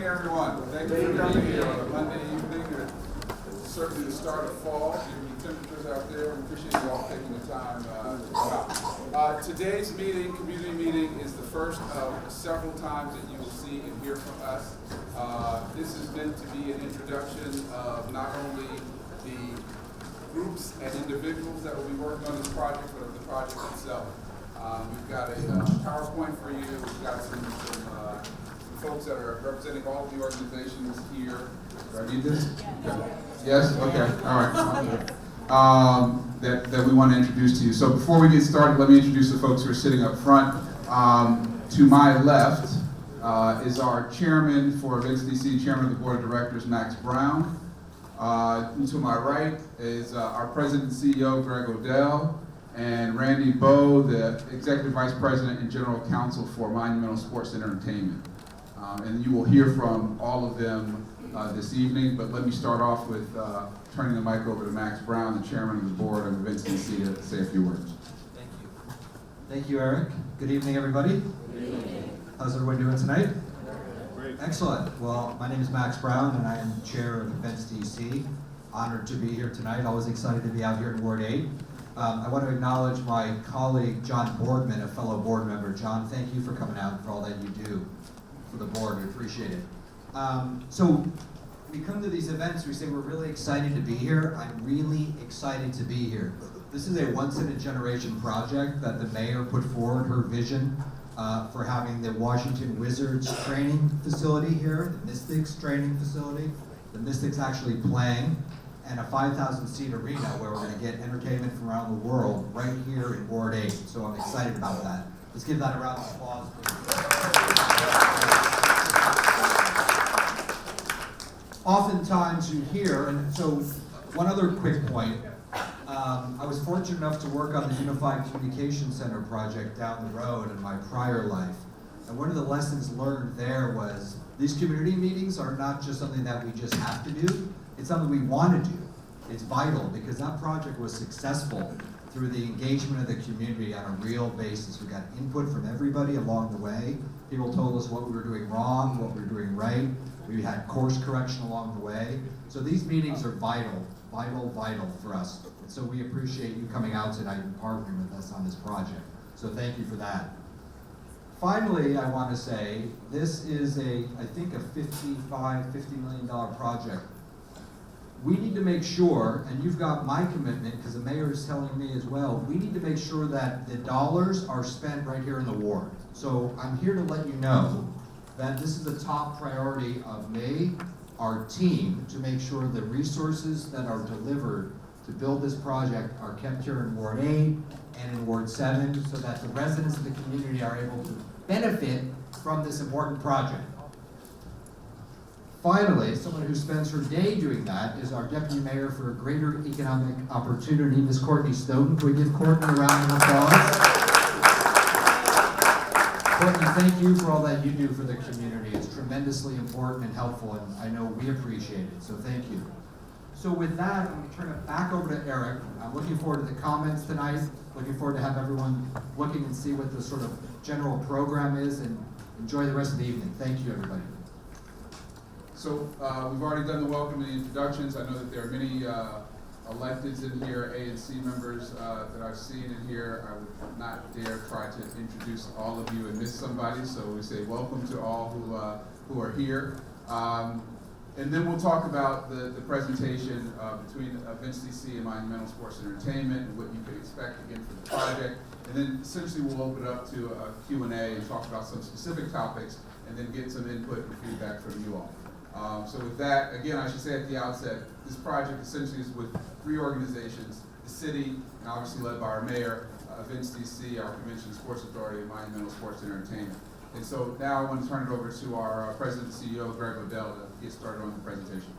evening, everyone. Thank you for being here on a Monday evening. It's certainly the start of fall, given the temperatures out there. We appreciate you all taking the time to come out. Today's meeting, community meeting, is the first of several times that you will see and hear from us. This is meant to be an introduction of not only the groups and individuals that will be working on this project, but of the project itself. We've got a PowerPoint for you. We've got some folks that are representing all of the organizations here. Do I need this? Okay. Yes? Okay. All right. That we want to introduce to you. So before we get started, let me introduce the folks who are sitting up front. To my left is our chairman for Events DC, chairman of the board of directors, Max Brown. To my right is our president and CEO, Greg Odell, and Randy Bowe, the executive vice president and general counsel for Monumental Sports and Entertainment. And you will hear from all of them this evening, but let me start off with turning the mic over to Max Brown, the chairman of the board of Events DC, to say a few words. Thank you. Thank you, Eric. Good evening, everybody. Good evening. How's everyone doing tonight? Great. Excellent. Well, my name is Max Brown, and I am chair of Events DC. Honored to be here tonight. Always excited to be out here in Ward 8. I want to acknowledge my colleague, John Boardman, a fellow board member. John, thank you for coming out and for all that you do for the board. We appreciate it. So we come to these events, we say we're really excited to be here. I'm really excited to be here. This is a once-in-a-generation project that the mayor put forward, her vision for having the Washington Wizards training facility here, the Mystics training facility, the Mystics actually playing, and a 5,000-seat arena where we're going to get entertainment from around the world right here in Ward 8. So I'm excited about that. Let's give that a round of applause, please. Oftentimes you hear, and so one other quick point, I was fortunate enough to work on the Unified Communication Center project down the road in my prior life. And one of the lessons learned there was these community meetings are not just something that we just have to do, it's something we want to do. It's vital because that project was successful through the engagement of the community on a real basis. We got input from everybody along the way. People told us what we were doing wrong, what we were doing right. We had course correction along the way. So these meetings are vital for us. And so we appreciate you coming out tonight and partnering with us on this project. So thank you for that. Finally, I want to say, this is I think a $50 million project. We need to make sure, and you've got my commitment, because the mayor is telling me as well, we need to make sure that the dollars are spent right here in the ward. So I'm here to let you know that this is the top priority of me, our team, to make sure the resources that are delivered to build this project are kept here in Ward 8 and in Ward 7 so that the residents of the community are able to benefit from this important project. Finally, someone who spends her day doing that is our Deputy Mayor for a Greater Economic Opportunity, Ms. Courtney Snowden. Can we give Courtney a round of applause? Courtney, thank you for all that you do for the community. It's tremendously important and helpful, and I know we appreciate it, so thank you. So with that, I'm going to turn it back over to Eric. I'm looking forward to the comments tonight, looking forward to have everyone looking and see what the sort of general program is, and enjoy the rest of the evening. Thank you, everybody. So we've already done the welcome and the introductions. I know that there are many electeds in here, A and C members that I've seen in here. I would not dare try to introduce all of you and miss somebody, so we say welcome to all who are here. And then we'll talk about the presentation between Events DC and Monumental Sports and Entertainment and what you can expect again for the project. And then essentially we'll open it up to a Q&A and talk about some specific topics and then get some input and feedback from you all. So with that, again, I should say at the outset, this project essentially is with three organizations, the city, and obviously led by our mayor, Events DC, our Convention Sports Authority, and Monumental Sports and Entertainment. And so now I want to turn it over to our President and CEO, Greg Odell, to get started on the presentation.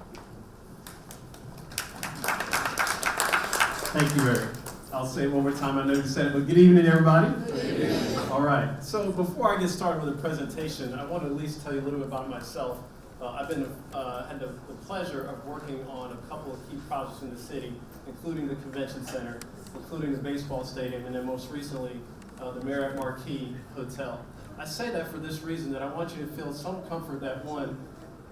Thank you, Eric. I'll say it one more time. I know you said it, but good evening, everybody. Good evening. All right. So before I get started with the presentation, I want to at least tell you a little bit about myself. I've been had the pleasure of working on a couple of key projects in the city, including the convention center, including the baseball stadium, and then most recently, the Marriott Marquis Hotel. I say that for this reason, that I want you to feel some comfort that, one,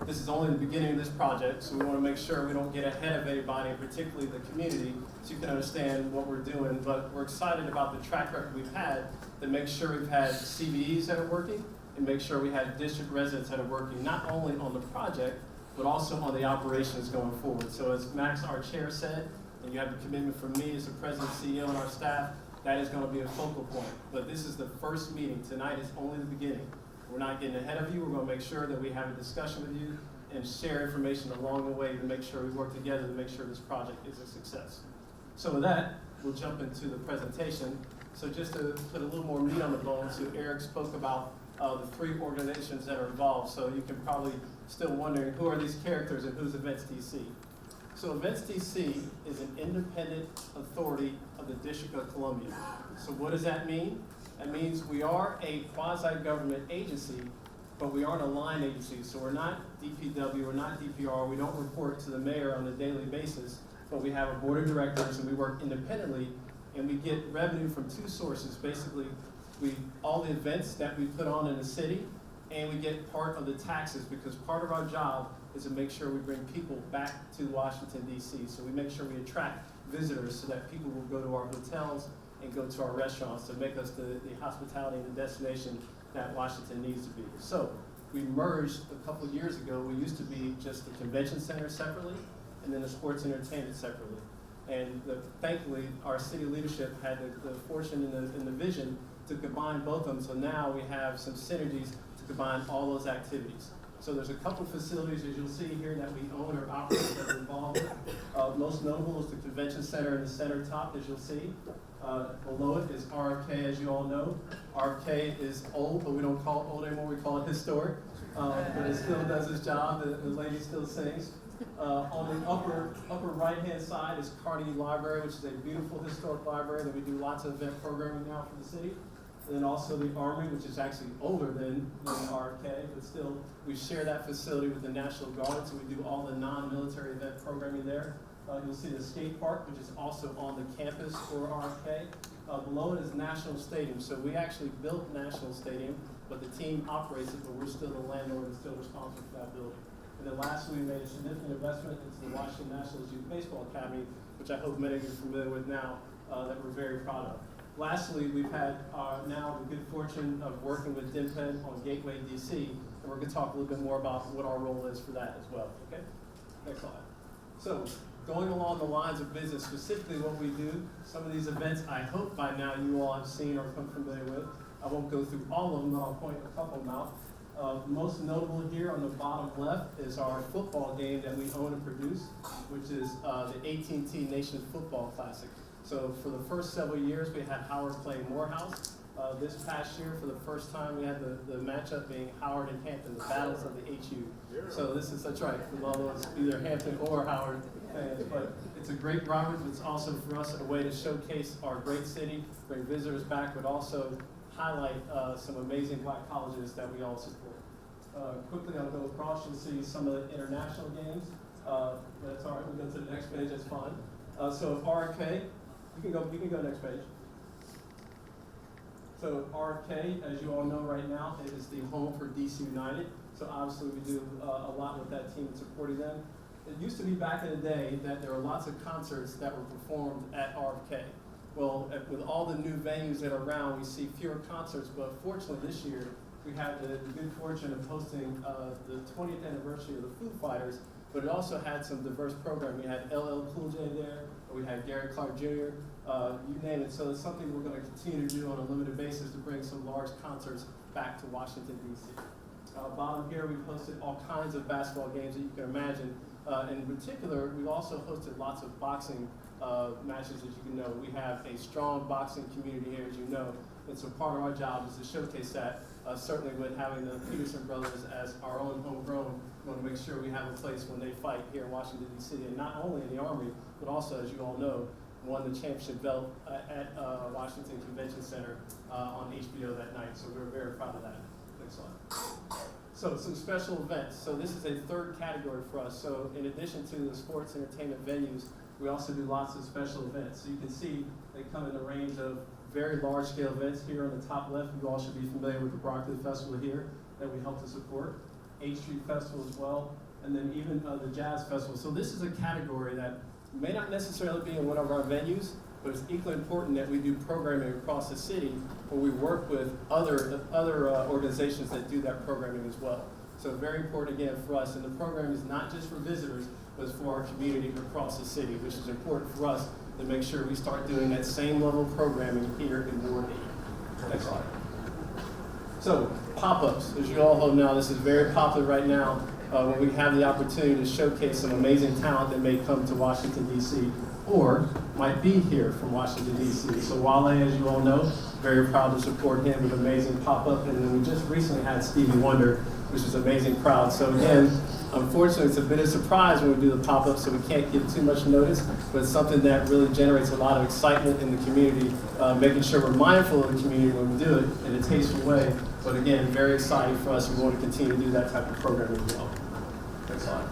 this is only the beginning of this project, so we want to make sure we don't get ahead of anybody, and particularly the community, so you can understand what we're doing. But we're excited about the track record we've had to make sure we've had CVEs that are working and make sure we had district residents that are working not only on the project, but also on the operations going forward. So as Max, our chair, said, and you have the commitment from me as the president, CEO, and our staff, that is going to be a focal point. But this is the first meeting. Tonight is only the beginning. We're not getting ahead of you. We're going to make sure that we have a discussion with you and share information along the way to make sure we work together to make sure this project is a success. So with that, we'll jump into the presentation. So just to put a little more meat on the bone, so Eric spoke about the 3 organizations that are involved. So you can probably still wondering who are these characters and who's Events DC. So Events DC is an independent authority of the District of Columbia. So what does that mean? That means we are a quasi-government agency, but we aren't a line agency. So we're not DPW, we're not DPR, we don't report to the mayor on a daily basis, but we have a board of directors and we work independently, and we get revenue from 2 sources. Basically, all the events that we put on in the city, and we get part of the taxes, because part of our job is to make sure we bring people back to Washington, D.C. So we make sure we attract visitors so that people will go to our hotels and go to our restaurants to make us the hospitality and the destination that Washington needs to be. So we merged a couple of years ago. We used to be just the convention center separately and then the sports entertainment separately. And thankfully, our city leadership had the fortune and the vision to combine both of them. So now we have some synergies to combine all those activities. So there's a couple facilities, as you'll see here, that we own or operate that are involved. Most notable is the convention center in the center top, as you'll see. Below it is RFK, as you all know. RFK is old, but we don't call it old anymore, we call it historic. But it still does its job, the lady still sings. On the upper right-hand side is Carnegie Library, which is a beautiful historic library that we do lots of event programming now for the city. And then also the Armory, which is actually older than RFK, but still we share that facility with the National Guard, so we do all the non-military event programming there. You'll see the skate park, which is also on the campus for RFK. Below it is National Stadium. So we actually built National Stadium, but the team operates it, but we're still the landlord and still responsible for that building. And then lastly, we made a significant investment into the Washington Nationals Youth Baseball Academy, which I hope many of you are familiar with now, that we're very proud of. Lastly, we've had now the good fortune of working with DIMPEN on Gateway DC, and we're going to talk a little bit more about what our role is for that as well. Okay? Next slide. So, going along the lines of business, specifically what we do, some of these events I hope by now you all have seen or come familiar with. I won't go through all of them, but I'll point a couple of them out. Most notable here on the bottom left is our football game that we own and produce, which is the AT&T Nation Football Classic. So for the first several years, we had Howard playing Morehouse. This past year, for the first time, we had the matchup being Howard and Hampton, the battles of the HU. So this is, that's right, for all those either Hampton or Howard fans. But it's a great rivalry. It's also for us a way to showcase our great city, bring visitors back, but also highlight some amazing black colleges that we all support. Quickly, I'll go across. You'll see some of the international games. That's all right. We'll go to the next page. That's fine. So RFK, you can go next page. So RFK, as you all know right now, it is the home for DC United. So obviously we do a lot with that team and supporting them. It used to be back in the day that there were lots of concerts that were performed at RFK. Well, with all the new venues that are around, we see fewer concerts, but fortunately this year, we had the good fortune of hosting the 20th anniversary of the Foo Fighters, but it also had some diverse programming. We had LL Cool J there, we had Gary Clark Jr., you name it. So it's something we're going to continue to do on a limited basis to bring some large concerts back to Washington, D.C. Bottom here, we've hosted all kinds of basketball games that you can imagine. In particular, we've also hosted lots of boxing matches, as you can know. We have a strong boxing community here, as you know, and so part of our job is to showcase that. Certainly with having the Peterson brothers as our own homegrown, we want to make sure we have a place when they fight here in Washington, D.C., and not only in the Armory, but also, as you all know, won the championship belt at Washington Convention Center on HBO that night, so we're very proud of that. Next slide. So some special events. So this is a third category for us. So in addition to the sports entertainment venues, we also do lots of special events. So you can see they come in the range of very large scale events. Here on the top left, you all should be familiar with the Broccoli Festival here that we help to support. 8th Street Festival as well, and then even the Jazz Festival. So this is a category that may not necessarily be in one of our venues, but it's equally important that we do programming across the city where we work with other organizations that do that programming as well. So very important again for us, and the program is not just for visitors, but it's for our community across the city, which is important for us to make sure we start doing that same level of programming here in Ward 8. Next slide. So pop-ups, as you all know, this is very popular right now when we have the opportunity to showcase some amazing talent that may come to Washington, D.C., or might be here from Washington, D.C. So Wale, as you all know, very proud to support him with an amazing pop-up, and then we just recently had Stevie Wonder, which is an amazing crowd. So again, unfortunately, it's a bit of a surprise when we do the pop-up, so we can't give too much notice, but it's something that really generates a lot of excitement in the community, making sure we're mindful of the community when we do it in a tasteful way. But again, very exciting for us. We want to continue to do that type of programming as well. Next slide.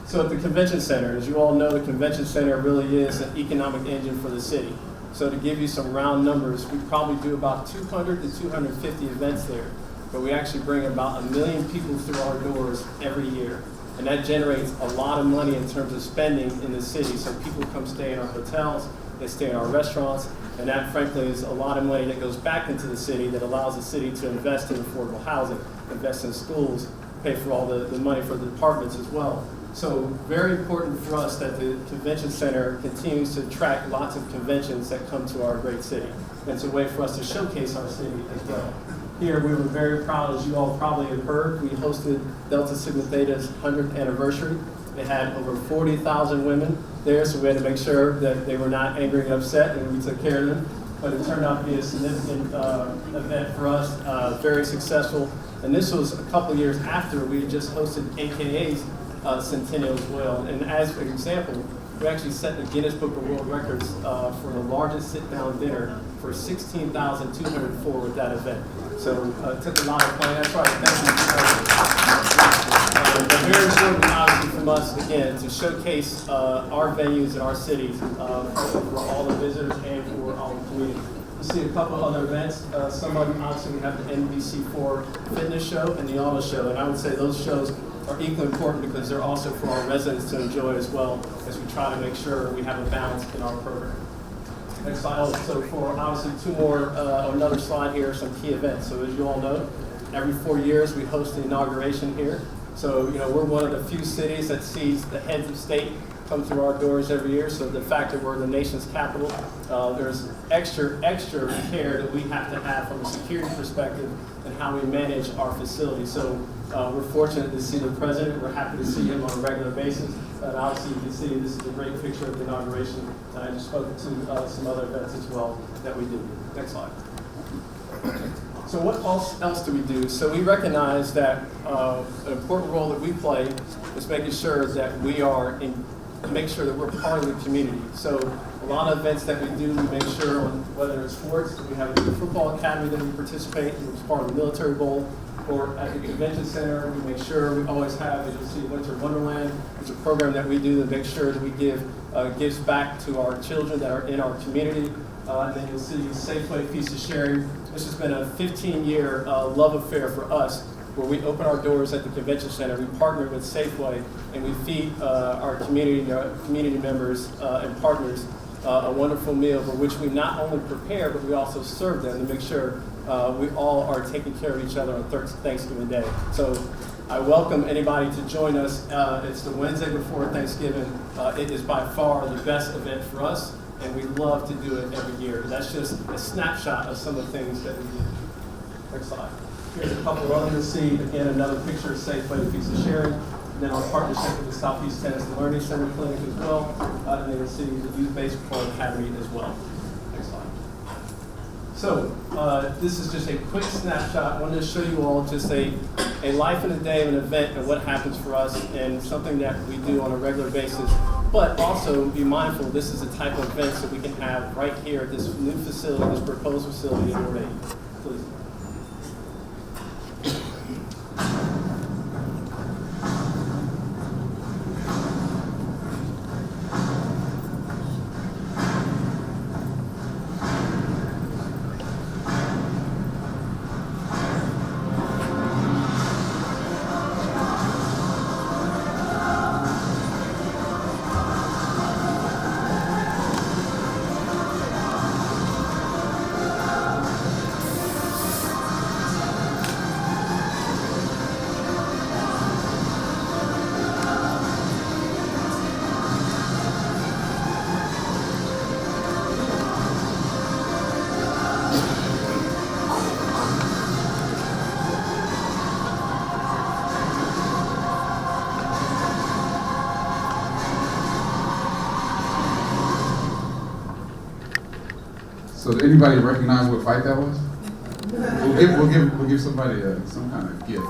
So at the Convention Center, as you all know, the Convention Center really is an economic engine for the city. So to give you some round numbers, we probably do about 200 to 250 events there, but we actually bring about 1 million people through our doors every year. And that generates a lot of money in terms of spending in the city. So people come stay in our hotels, they stay in our restaurants, and that frankly is a lot of money that goes back into the city that allows the city to invest in affordable housing, invest in schools, pay for all the money for the departments as well. So very important for us that the Convention Center continues to attract lots of conventions that come to our great city. And it's a way for us to showcase our city as well. Here we were very proud, as you all probably have heard, we hosted Delta Sigma Theta's 100th anniversary. They had over 40,000 women there, so we had to make sure that they were not angry and upset, and we took care of them. But it turned out to be a significant event for us, very successful. And this was a couple of years after we had just hosted AKA's centennial as well. And as an example, we actually set the Guinness Book of World Records for the largest sit-down dinner for 16,204 with that event. So it took a lot of planning. That's right. Thank you. Very important, obviously, from us again to showcase our venues in our cities for all the visitors and for all the community. You see a couple other events. Some of them, obviously, we have the NBC4 fitness show and the auto show, and I would say those shows are equally important because they're also for our residents to enjoy as well as we try to make sure we have a balance in our program. Next slide. So for obviously another slide here, some key events. So as you all know, every 4 years we host the inauguration here. So we're one of the few cities that sees the heads of state come through our doors every year. So the fact that we're the nation's capital, there's extra care that we have to have from a security perspective and how we manage our facilities. So we're fortunate to see the president. We're happy to see him on a regular basis. And obviously you can see this is a great picture of the inauguration. And I just spoke to some other events as well that we do. Next slide. So what else do we do? So we recognize that an important role that we play is making sure that make sure that we're part of the community. So a lot of events that we do, we make sure, whether it's sports, we have a football academy that we participate in, which is part of the Military Bowl, or at the Convention Center, we make sure we always have, as you see, Winter Wonderland, which is a program that we do to make sure that we give gifts back to our children that are in our community. And then you'll see Safeway Feast of Sharing. This has been a 15-year love affair for us, where we open our doors at the Convention Center. We partner with Safeway, and we feed our community members and partners a wonderful meal for which we not only prepare, but we also serve them to make sure we all are taking care of each other on Thanksgiving Day. So I welcome anybody to join us. It's the Wednesday before Thanksgiving. It is by far the best event for us, and we love to do it every year. That's just a snapshot of some of the things that we do. Next slide. Here's a couple of others. You'll see, again, another picture of Safeway Feast of Sharing. And then our partnership with the Southeast Tennessee Learning Center Clinic as well. And then you'll see the Youth Baseball Academy as well. Next slide. So this is just a quick snapshot. I wanted to show you all just a life in a day of an event and what happens for us, and something that we do on a regular basis. But also be mindful, this is the type of events that we can have right here at this new facility, this proposed facility in Ward 8. Please. So did anybody recognize what fight that was? We'll give somebody some kind of gift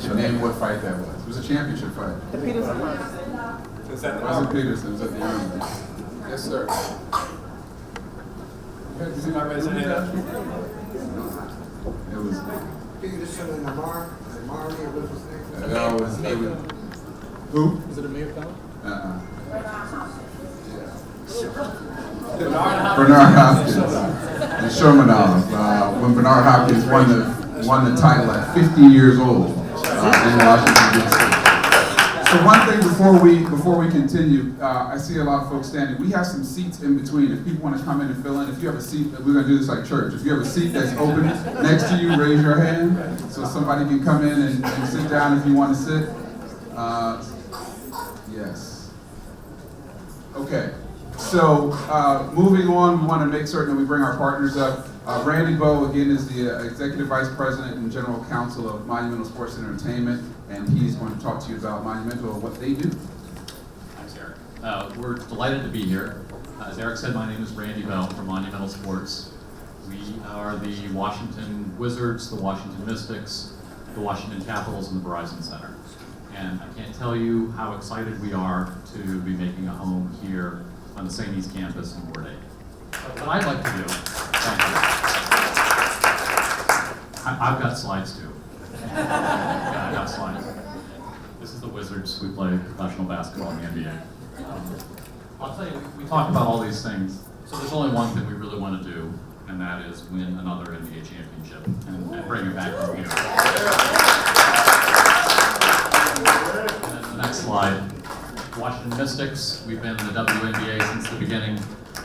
to name what fight that was. It was a championship fight. Is that It wasn't Peterson, it was at the end. Yes, sir. Is my raising hand? It was. Peterson and Amar, what was his name? That was. Who? Is it Amir Khan? Bernard Hopkins and Shermanov. When Bernard Hopkins won the title at 50 years old in Washington D.C. So one thing before we continue, I see a lot of folks standing. We have some seats in between. If people want to come in and fill in, if you have a seat, we're going to do this like church. If you have a seat that's open next to you, raise your hand so somebody can come in and sit down if you want to sit. Yes. Okay. So moving on, we want to make certain that we bring our partners up. Randy Bowe, again, is the Executive Vice President and General Counsel of Monumental Sports and Entertainment, and he's going to talk to you about Monumental and what they do. Thanks, Eric. We're delighted to be here. As Eric said, my name is Randy Bowe from Monumental Sports. We are the Washington Wizards, the Washington Mystics, the Washington Capitals, and the Verizon Center. And I can't tell you how excited we are to be making a home here on the St. East campus in Ward 8. What I'd like to do, thank you. I've got slides too. Yeah, I got slides. This is the Wizards. We play professional basketball in the NBA. I'll tell you, we talk about all these things. So there's only one thing we really want to do, and that is win another NBA championship and bring it back home here. And then the next slide. Washington Mystics, we've been in the WNBA since the beginning.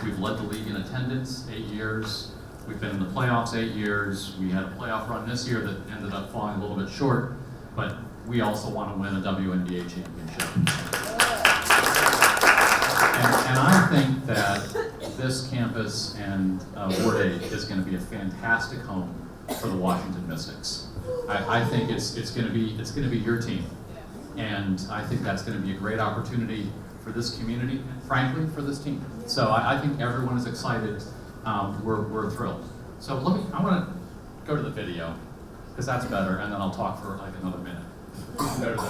We've led the league in attendance 8 years. We've been in the playoffs 8 years. We had a playoff run this year that ended up falling a little bit short, but we also want to win a WNBA championship. And I think that this campus and Ward 8 is going to be a fantastic home for the Washington Mystics. I think it's going to be your team. And I think that's going to be a great opportunity for this community, and frankly, for this team. So I think everyone is excited. We're thrilled. So I want to go to the video, because that's better, and then I'll talk for like another minute. Go to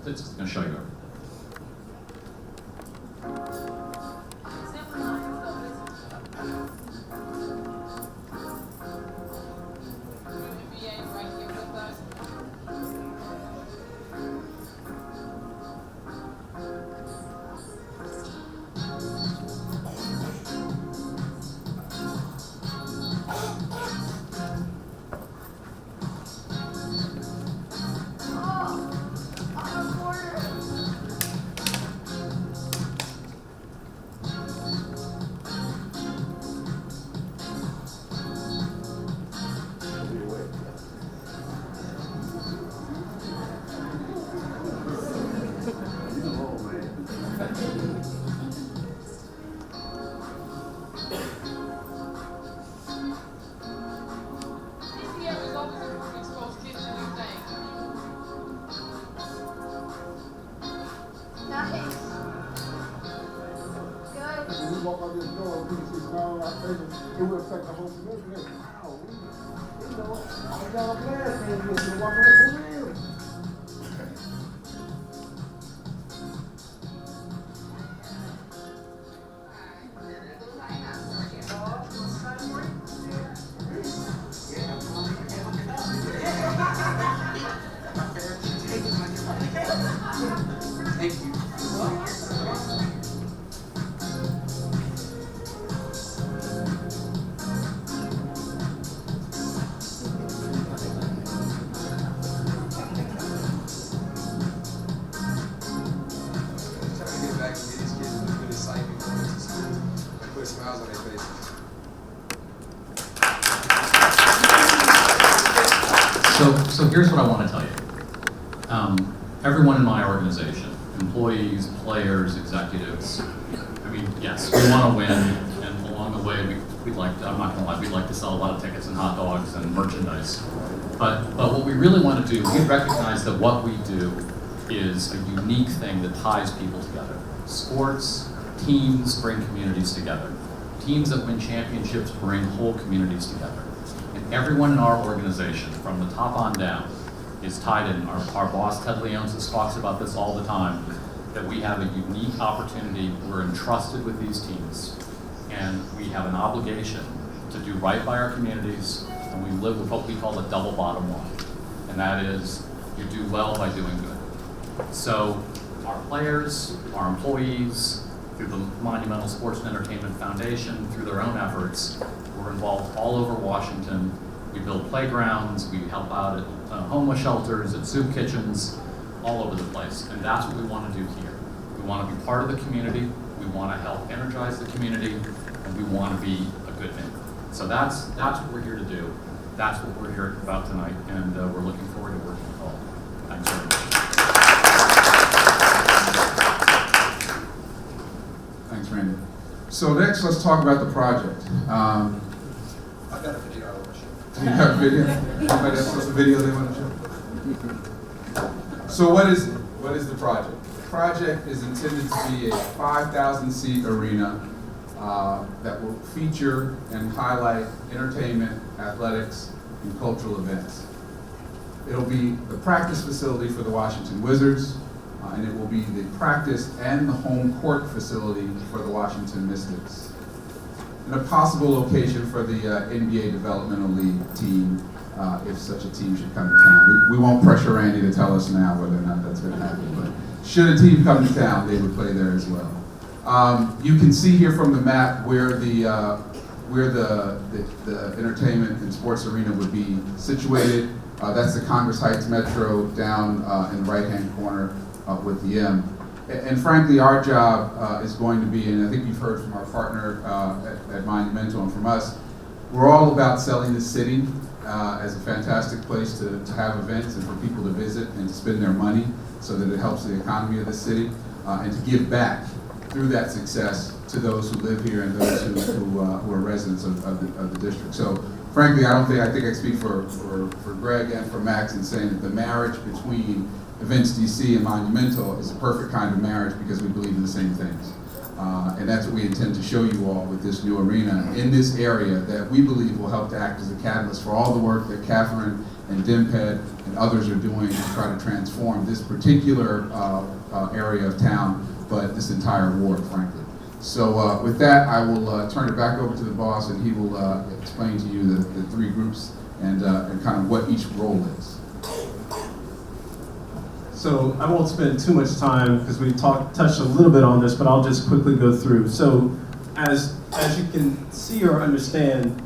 the, it's going to show you. Walk out this door, people see smiling on our faces, it will affect the whole community. Wow, you know, I got a blast, man. You walk away for real. Thank you. Smiles on their faces. So here's what I want to tell you. Everyone in my organization, employees, players, executives, I mean, yes, we want to win, and along the way, we'd like to, I'm not going to lie, we'd like to sell a lot of tickets and hot dogs and merchandise. But what we really want to do, we recognize that what we do is a unique thing that ties people together. Sports, teams bring communities together. Teams that win championships bring whole communities together. And everyone in our organization, from the top on down, is tied in. Our boss, Ted Leonsis, talks about this all the time, that we have a unique opportunity. We're entrusted with these teams, and we have an obligation to do right by our communities, and we live with what we call the double bottom line, and that is you do well by doing good. So our players, our employees, through the Monumental Sports and Entertainment Foundation, through their own efforts, we're involved all over Washington. We build playgrounds, we help out at homeless shelters, at soup kitchens, all over the place. And that's what we want to do here. We want to be part of the community, we want to help energize the community, and we want to be a good neighbor. So that's what we're here to do. That's what we're here about tonight, and we're looking forward to working with all of you. Thanks very much. Thanks, Randy. So next, let's talk about the project. I've got a video I want to show. Do you have a video? Anybody else has a video they want to show? So what is the project? The project is intended to be a 5,000-seat arena that will feature and highlight entertainment, athletics, and cultural events. It'll be the practice facility for the Washington Wizards, and it will be the practice and the home court facility for the Washington Mystics. And a possible location for the NBA Developmental League team, if such a team should come to town. We won't pressure Randy to tell us now whether or not that's going to happen, but should a team come to town, they would play there as well. You can see here from the map where the entertainment and sports arena would be situated. That's the Congress Heights Metro down in the right-hand corner with the M. And frankly, our job is going to be, and I think you've heard from our partner at Monumental and from us, we're all about selling the city as a fantastic place to have events and for people to visit and to spend their money so that it helps the economy of the city and to give back through that success to those who live here and those who are residents of the district. So frankly, I think I speak for Greg and for Max in saying that the marriage between Events DC and Monumental is a perfect kind of marriage because we believe in the same things. And that's what we intend to show you all with this new arena in this area that we believe will help to act as a catalyst for all the work that Catherine and DIMPED and others are doing to try to transform this particular area of town, but this entire ward, frankly. So with that, I will turn it back over to the boss, and he will explain to you the three groups and kind of what each role is. So I won't spend too much time because we touched a little bit on this, but I'll just quickly go through. So as you can see or understand,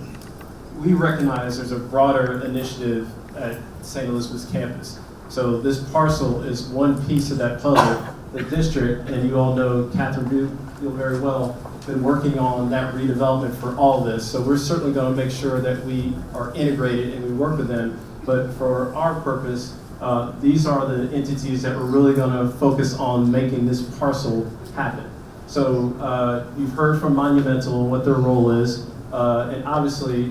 we recognize there's a broader initiative at St. Elizabeth's campus. So this parcel is one piece of that puzzle. The district, and you all know Catherine Buell very well, been working on that redevelopment for all this. So we're certainly going to make sure that we are integrated and we work with them. But for our purpose, these are the entities that we're really going to focus on making this parcel happen. So you've heard from Monumental what their role is, and obviously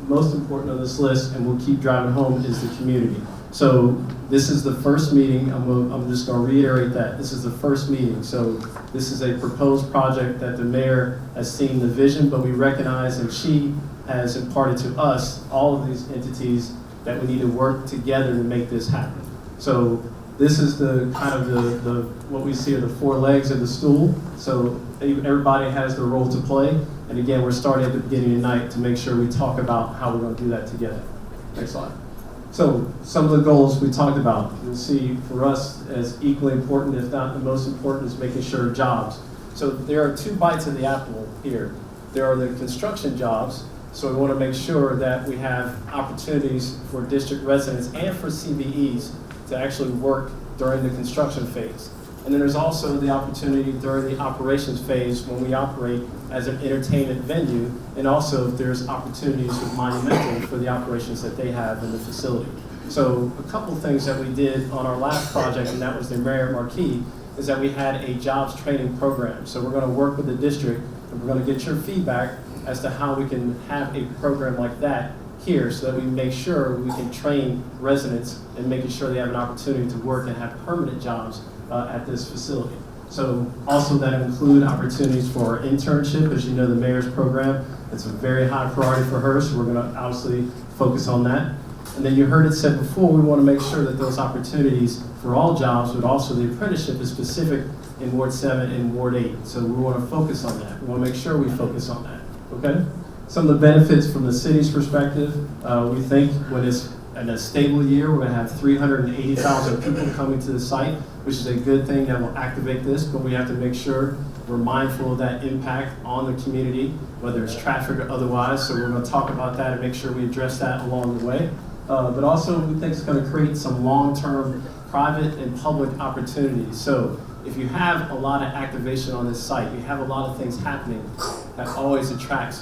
most important on this list, and we'll keep driving home, is the community. So this is the first meeting. I'm just going to reiterate that. This is the first meeting. So this is a proposed project that the mayor has seen the vision, but we recognize, and she has imparted to us, all of these entities, that we need to work together to make this happen. So this is the kind of the what we see are the four legs of the stool. So everybody has their role to play. And again, we're starting at the beginning of the night to make sure we talk about how we're going to do that together. Next slide. So some of the goals we talked about, you'll see for us as equally important, if not the most important, is making sure jobs. So there are two bites of the apple here. There are the construction jobs. So we want to make sure that we have opportunities for district residents and for CBEs to actually work during the construction phase. And then there's also the opportunity during the operations phase when we operate as an entertainment venue, and also if there's opportunities with Monumental for the operations that they have in the facility. So a couple of things that we did on our last project, and that was the Marriott Marquis, is that we had a jobs training program. So we're going to work with the district, and we're going to get your feedback as to how we can have a program like that here so that we make sure we can train residents and making sure they have an opportunity to work and have permanent jobs at this facility. So also that include opportunities for internship. As you know, the mayor's program, it's a very high priority for her, so we're gonna obviously focus on that. And then you heard it said before, we wanna make sure that those opportunities for all jobs, but also the apprenticeship is specific in Ward 7 and Ward 8. So we wanna focus on that. We wanna make sure we focus on that, okay? Some of the benefits from the city's perspective, we think when it's in a stable year, we're gonna have 380,000 people coming to the site, which is a good thing that will activate this, but we have to make sure we're mindful of that impact on the community, whether it's traffic or otherwise. So we're gonna talk about that and make sure we address that along the way. But also we think it's gonna create some long-term private and public opportunities. So if you have a lot of activation on this site, you have a lot of things happening, that always attracts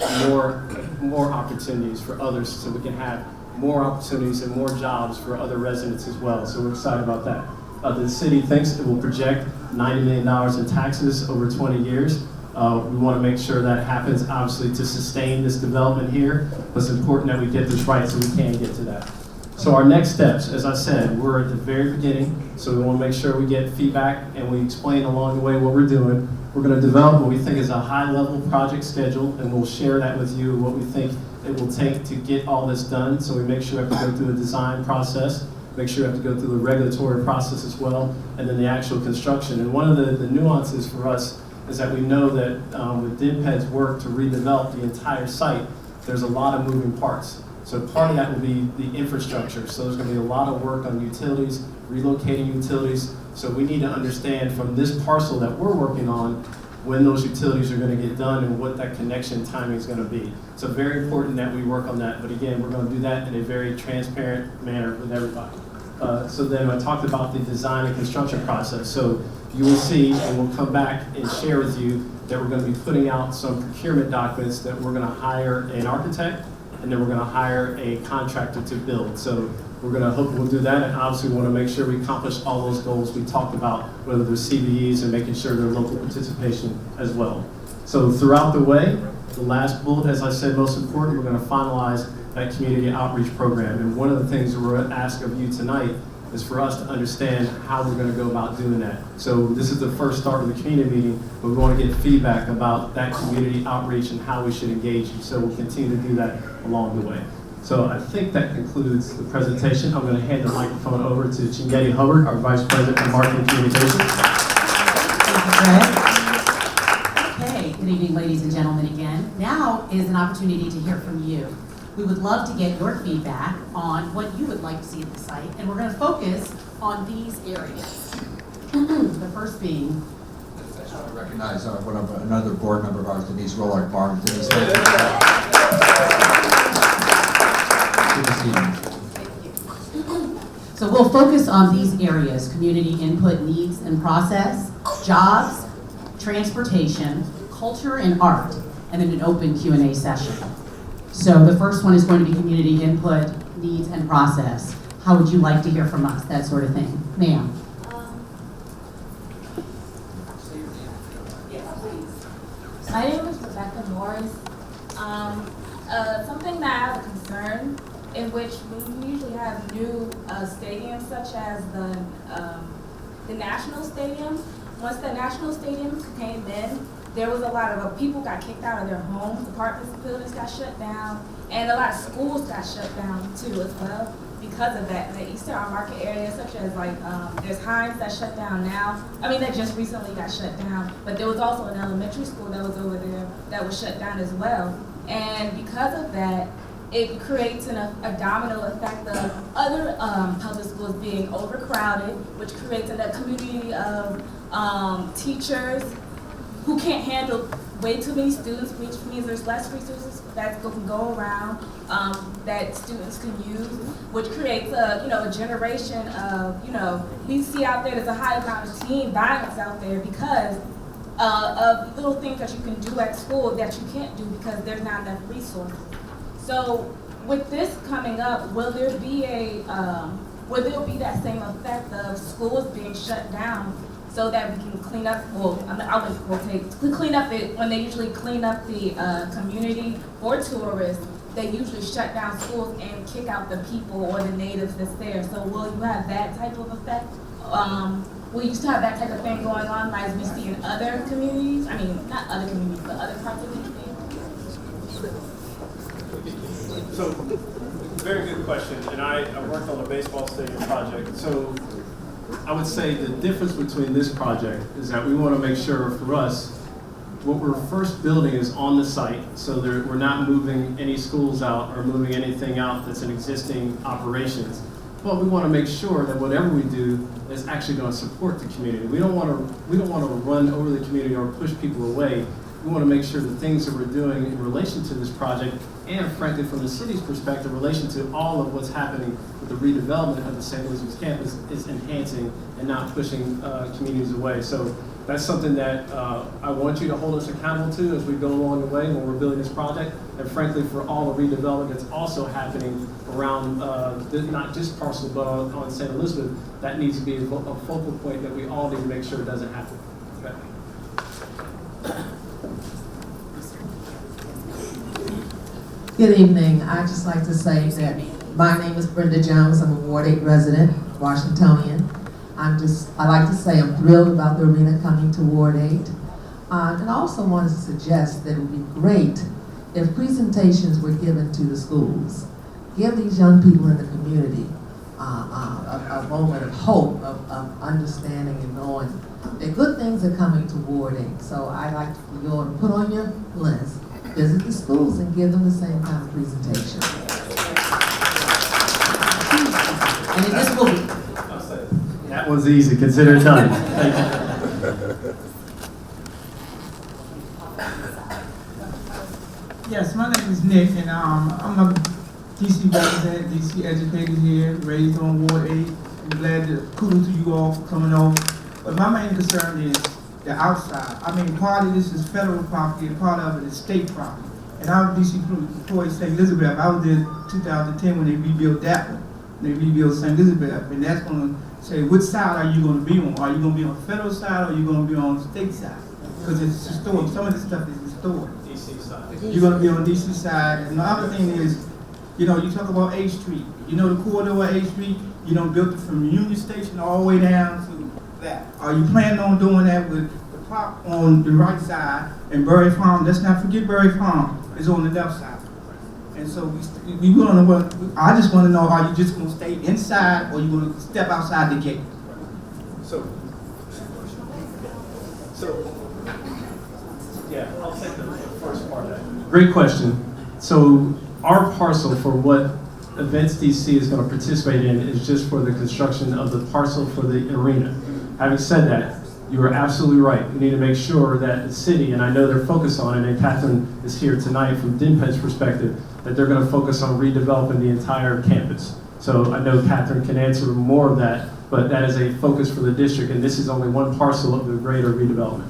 more opportunities for others, so we can have more opportunities and more jobs for other residents as well. So we're excited about that. The city thinks it will project $90 million in taxes over 20 years. We want to make sure that happens, obviously, to sustain this development here. But it's important that we get this right so we can get to that. So our next steps, as I said, we're at the very beginning, so we want to make sure we get feedback and we explain along the way what we're doing. We're going to develop what we think is a high-level project schedule, and we'll share that with you, what we think it will take to get all this done. So we make sure we have to go through a design process, make sure we have to go through the regulatory process as well, and then the actual construction. And one of the nuances for us is that we know that with DIPED's work to redevelop the entire site, there's a lot of moving parts. So part of that will be the infrastructure. So there's going to be a lot of work on utilities, relocating utilities. So we need to understand from this parcel that we're working on when those utilities are going to get done and what that connection timing is going to be. So very important that we work on that. But again, we're going to do that in a very transparent manner with everybody. So then I talked about the design and construction process. So you will see, and we'll come back and share with you that we're going to be putting out some procurement documents that we're going to hire an architect, and then we're going to hire a contractor to build. So we're going to hope we'll do that, and obviously we want to make sure we accomplish all those goals we talked about, whether they're CBEs and making sure they're local participation as well. So throughout the way, the last bullet, as I said, most important, we're going to finalize that community outreach program. And one of the things that we're going to ask of you tonight is for us to understand how we're going to go about doing that. So this is the first start of the community meeting, but we want to get feedback about that community outreach and how we should engage you. So we'll continue to do that along the way. So I think that concludes the presentation. I'm going to hand the microphone over to Chingetti Hubbard, our Vice President of Marketing Communications. Thank you, Fred. Okay, good evening, ladies and gentlemen again. Now is an opportunity to hear from you. We would love to get your feedback on what you would like to see at the site, and we're going to focus on these areas. The first being... I just want to recognize another board member of ours, Denise Rollard Barnes. Denise, good to see you. Thank you. So we'll focus on these areas: community input, needs and process, jobs, transportation, culture and art, and then an open Q&A session. So the first one is going to be community input, needs and process. How would you like to hear from us, that sort of thing? Ma'am. Yes, please. My name is Rebecca Morris. Something that I have a concern in which we usually have new stadiums such as the National Stadium. Once the National Stadium came in, there was a lot of people got kicked out of their homes, apartments, buildings got shut down, and a lot of schools got shut down too as well because of that. In the Eastern Market area, such as there's Hines that shut down now. I mean, that just recently got shut down, but there was also an elementary school that was over there that was shut down as well. And because of that, it creates a domino effect of other public schools being overcrowded, which creates a community of teachers who can't handle way too many students, which means there's less resources that can go around that students can use, which creates a generation of, we see out there's a high amount of teen violence out there because of little things that you can do at school that you can't do because there's not enough resources. So with this coming up, will there be that same effect of schools being shut down so that we can clean up, clean up it, when they usually clean up the community for tourists, they usually shut down schools and kick out the people or the natives that's there. So will you have that type of effect we used to have that type of thing going on as we see in other communities. I mean, not other communities, but other parts of the community. So, very good question, and I worked on the baseball stadium project. So, I would say the difference between this project is that we want to make sure for us, what we're first building is on the site, so we're not moving any schools out or moving anything out that's in existing operations. But we want to make sure that whatever we do is actually going to support the community. We don't want to run over the community or push people away. We want to make sure the things that we're doing in relation to this project, and frankly from the city's perspective, in relation to all of what's happening with the redevelopment of the St. Elizabeth's campus, is enhancing and not pushing communities away. So that's something that I want you to hold us accountable to as we go along the way when we're building this project. And frankly, for all the redevelopment that's also happening around not just parcel, but on St. Elizabeth, that needs to be a focal point that we all need to make sure it doesn't happen. Okay. Good evening. I'd just like to say that my name is Brenda Jones. I'm a Ward 8 resident, Washingtonian. I like to say I'm thrilled about the arena coming to Ward 8. And I also wanted to suggest that it would be great if presentations were given to the schools. Give these young people in the community a moment of hope, of understanding and knowing that good things are coming to Ward 8. So I'd like for you all to put on your list, visit the schools and give them the same kind of presentation. And this will be. That one's easy. Consider it done. Thank you. Yes, my name is Nick, and I'm a DC resident, DC educated here, raised on Ward 8. I'm glad to kudos to you all for coming over. But my main concern is the outside. I mean, part of this is federal property, and part of it is state property. And I was DC employee St. Elizabeth. I was there in 2010 when they rebuilt that one. They rebuilt St. Elizabeth, and that's going to say which side are you going to be on? Are you going to be on the federal side, or are you going to be on the state side? Because it's historic. Some of this stuff is historic. DC side. You're going to be on the DC side. And the other thing is, you know, you talk about A Street. You know the corridor of A Street? You know, built it from the Union Station all the way down to that. Are you planning on doing that with the park on the right side and Berry Farm? Let's not forget Berry Farm is on the left side. And so we want to know, I just want to know, are you just going to stay inside or you going to step outside the gate? So, yeah, I'll take the first part of that. Great question. So, our parcel for what Events DC is going to participate in is just for the construction of the parcel for the arena. Having said that, you are absolutely right. We need to make sure that the city, and I know they're focused on it, and Catherine is here tonight from DINPED's perspective, that they're going to focus on redeveloping the entire campus. So I know Catherine can answer more of that, but that is a focus for the district, and this is only one parcel of the greater redevelopment.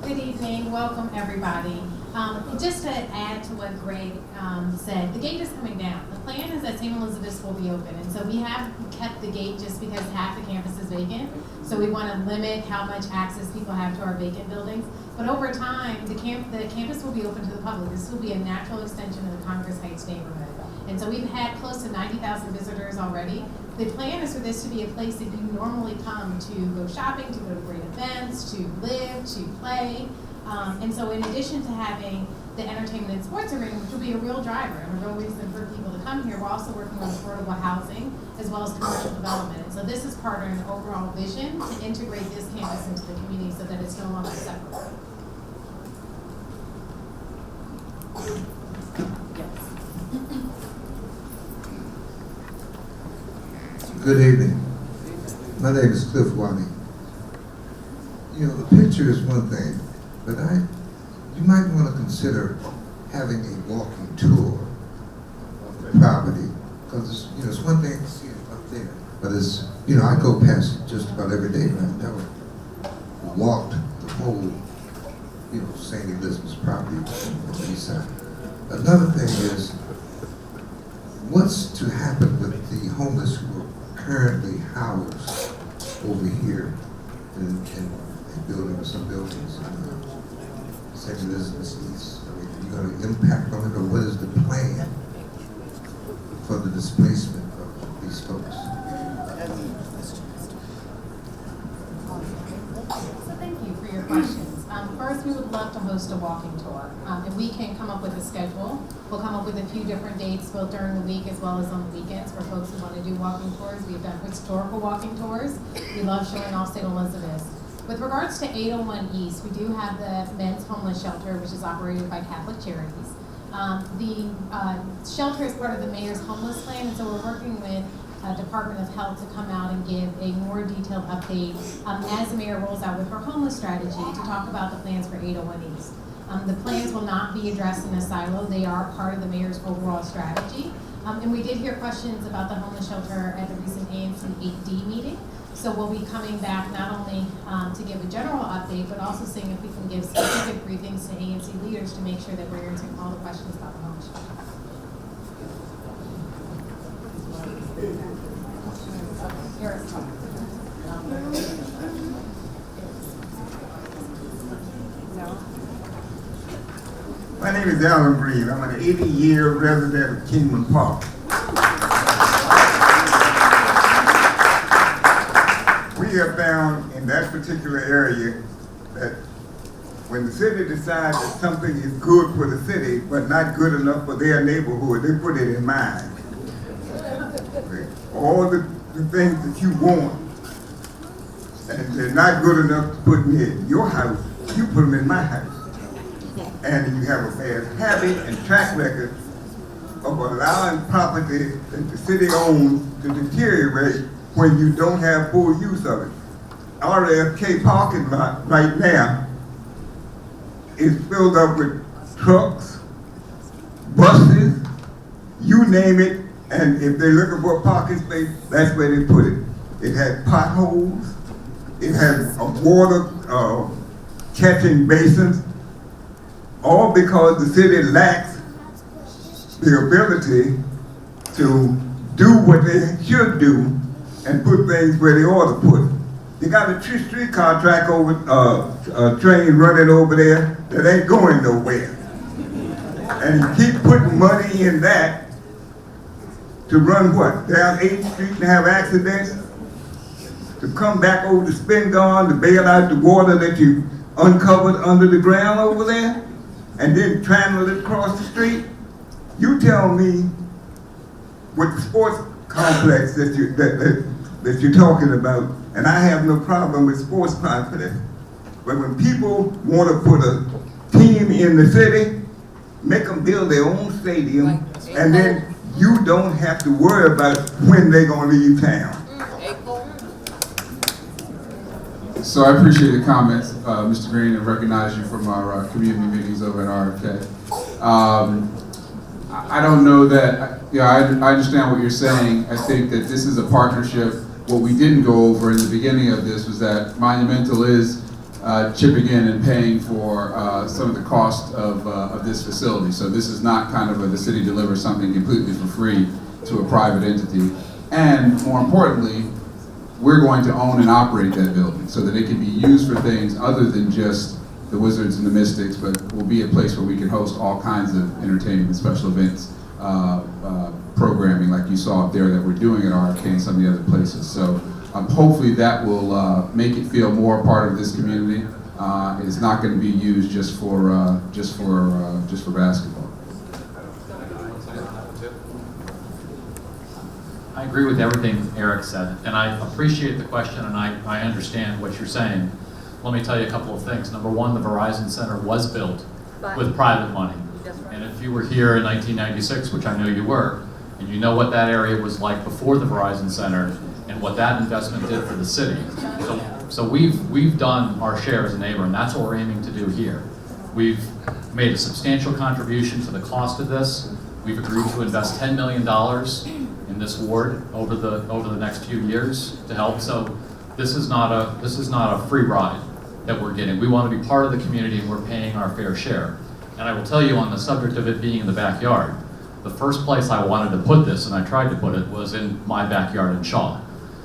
Good evening, welcome everybody. Just to add to what Greg said, the gate is coming down. The plan is that St. Elizabeth's will be open, and so we have kept the gate just because half the campus is vacant. So we want to limit how much access people have to our vacant buildings. But over time, the campus will be open to the public. This will be a natural extension of the Congress Heights neighborhood. And so we've had close to 90,000 visitors already. The plan is for this to be a place that you normally come to go shopping, to go to great events, to live, to play. And so in addition to having the entertainment and sports arena, which will be a real driver and a real reason for people to come here, we're also working on affordable housing as well as commercial development. And so this is part of an overall vision to integrate this campus into the community so that it's no longer separate. Good evening. My name is Cliff Wadding. You know, the picture is one thing, but you might want to consider having a walking tour of the property, because it's one thing to see it up there, but it's, I go past it just about every day, and I've never walked the whole, St. Elizabeth's property on the east side. Another thing is, what's to happen with the homeless who are currently housed over here in buildings, some buildings in St. Elizabeth's East? I mean, are you going to impact on it, or what is the plan displacement of these folks? So thank you for your questions. First, we would love to host a walking tour. If we can come up with a schedule, we'll come up with a few different dates, both during the week as well as on the weekends for folks who want to do walking tours. We've done historical walking tours. We love showing off St. Elizabeth's. With regards to 801 East, we do have the men's homeless shelter, which is operated by Catholic Charities. The shelter is part of the mayor's homeless plan, and so we're working with Department of Health to come out and give a more detailed update as the mayor rolls out with her homeless strategy to talk about the plans for 801 East. The plans will not be addressed in a silo. They are part of the mayor's overall strategy. And we did hear questions about the homeless shelter at the recent ANC 8D meeting. So we'll be coming back not only to give a general update, but also seeing if we can give specific briefings to ANC leaders to make sure that we're answering all the questions about the homeless shelter. My name is Alan Breed. I'm an 80-year resident of Kingman Park. We have found in that particular area that when the city decides that something is good for the city, but not good enough for their neighborhood, they put it in mind. All the things that you want, and they're not good enough to put in your house, you put them in my house. And you have a bad habit and track record of allowing property that the city owns to deteriorate when you don't have full use of it. RFK parking lot right now is filled up with trucks, buses, you name it, and if they're looking for a parking space, that's where they put it. It has potholes, it has a water catching basins, all because the city lacks the ability to do what they should do and put things where they ought to put. You got a streetcar track over, a train running over there that ain't going nowhere. And you keep putting money in that to run what? Down 8th Street and have accidents? To come back over to Spingarn to bail out the water that you uncovered under the ground over there? And then channel it across the street? You tell me what the sports complex that you're talking about, and I have no problem with sports complex. But when people want to put a team in the city, make them build their own stadium, and then you don't have to worry about when they're going to leave town. So I appreciate the comments, Mr. Green, and recognize you from our community meetings over at RFK. I don't know that, I understand what you're saying. I think that this is a partnership. What we didn't go over in the beginning of this was that Monumental is chipping in and paying for some of the cost of this facility. So this is not kind of the city delivers something completely for free to a private entity. And more importantly, we're going to own and operate that building so that it can be used for things other than just the Wizards and the Mystics, but will be a place where we can host all kinds of entertainment and special events, programming like you saw up there that we're doing at RFK and some of the other places. So hopefully that will make it feel more a part of this community. It's not going to be used just for basketball. I agree with everything Eric said, and I appreciate the question, and I understand what you're saying. Let me tell you a couple of things. Number one, the Verizon Center was built with private money. And if you were here in 1996, which I know you were, and you know what that area was like before the Verizon Center and what that investment did for the city. So we've done our share as a neighbor, and that's what we're aiming to do here. We've made a substantial contribution to the cost of this. We've agreed to invest $10 million in this ward over the next few years to help. So this is not a free ride that we're getting. We want to be part of the community, and we're paying our fair share. And I will tell you, on the subject of it being in the backyard, the first place I wanted to put this, and I tried to put it, was in my backyard in Shaw.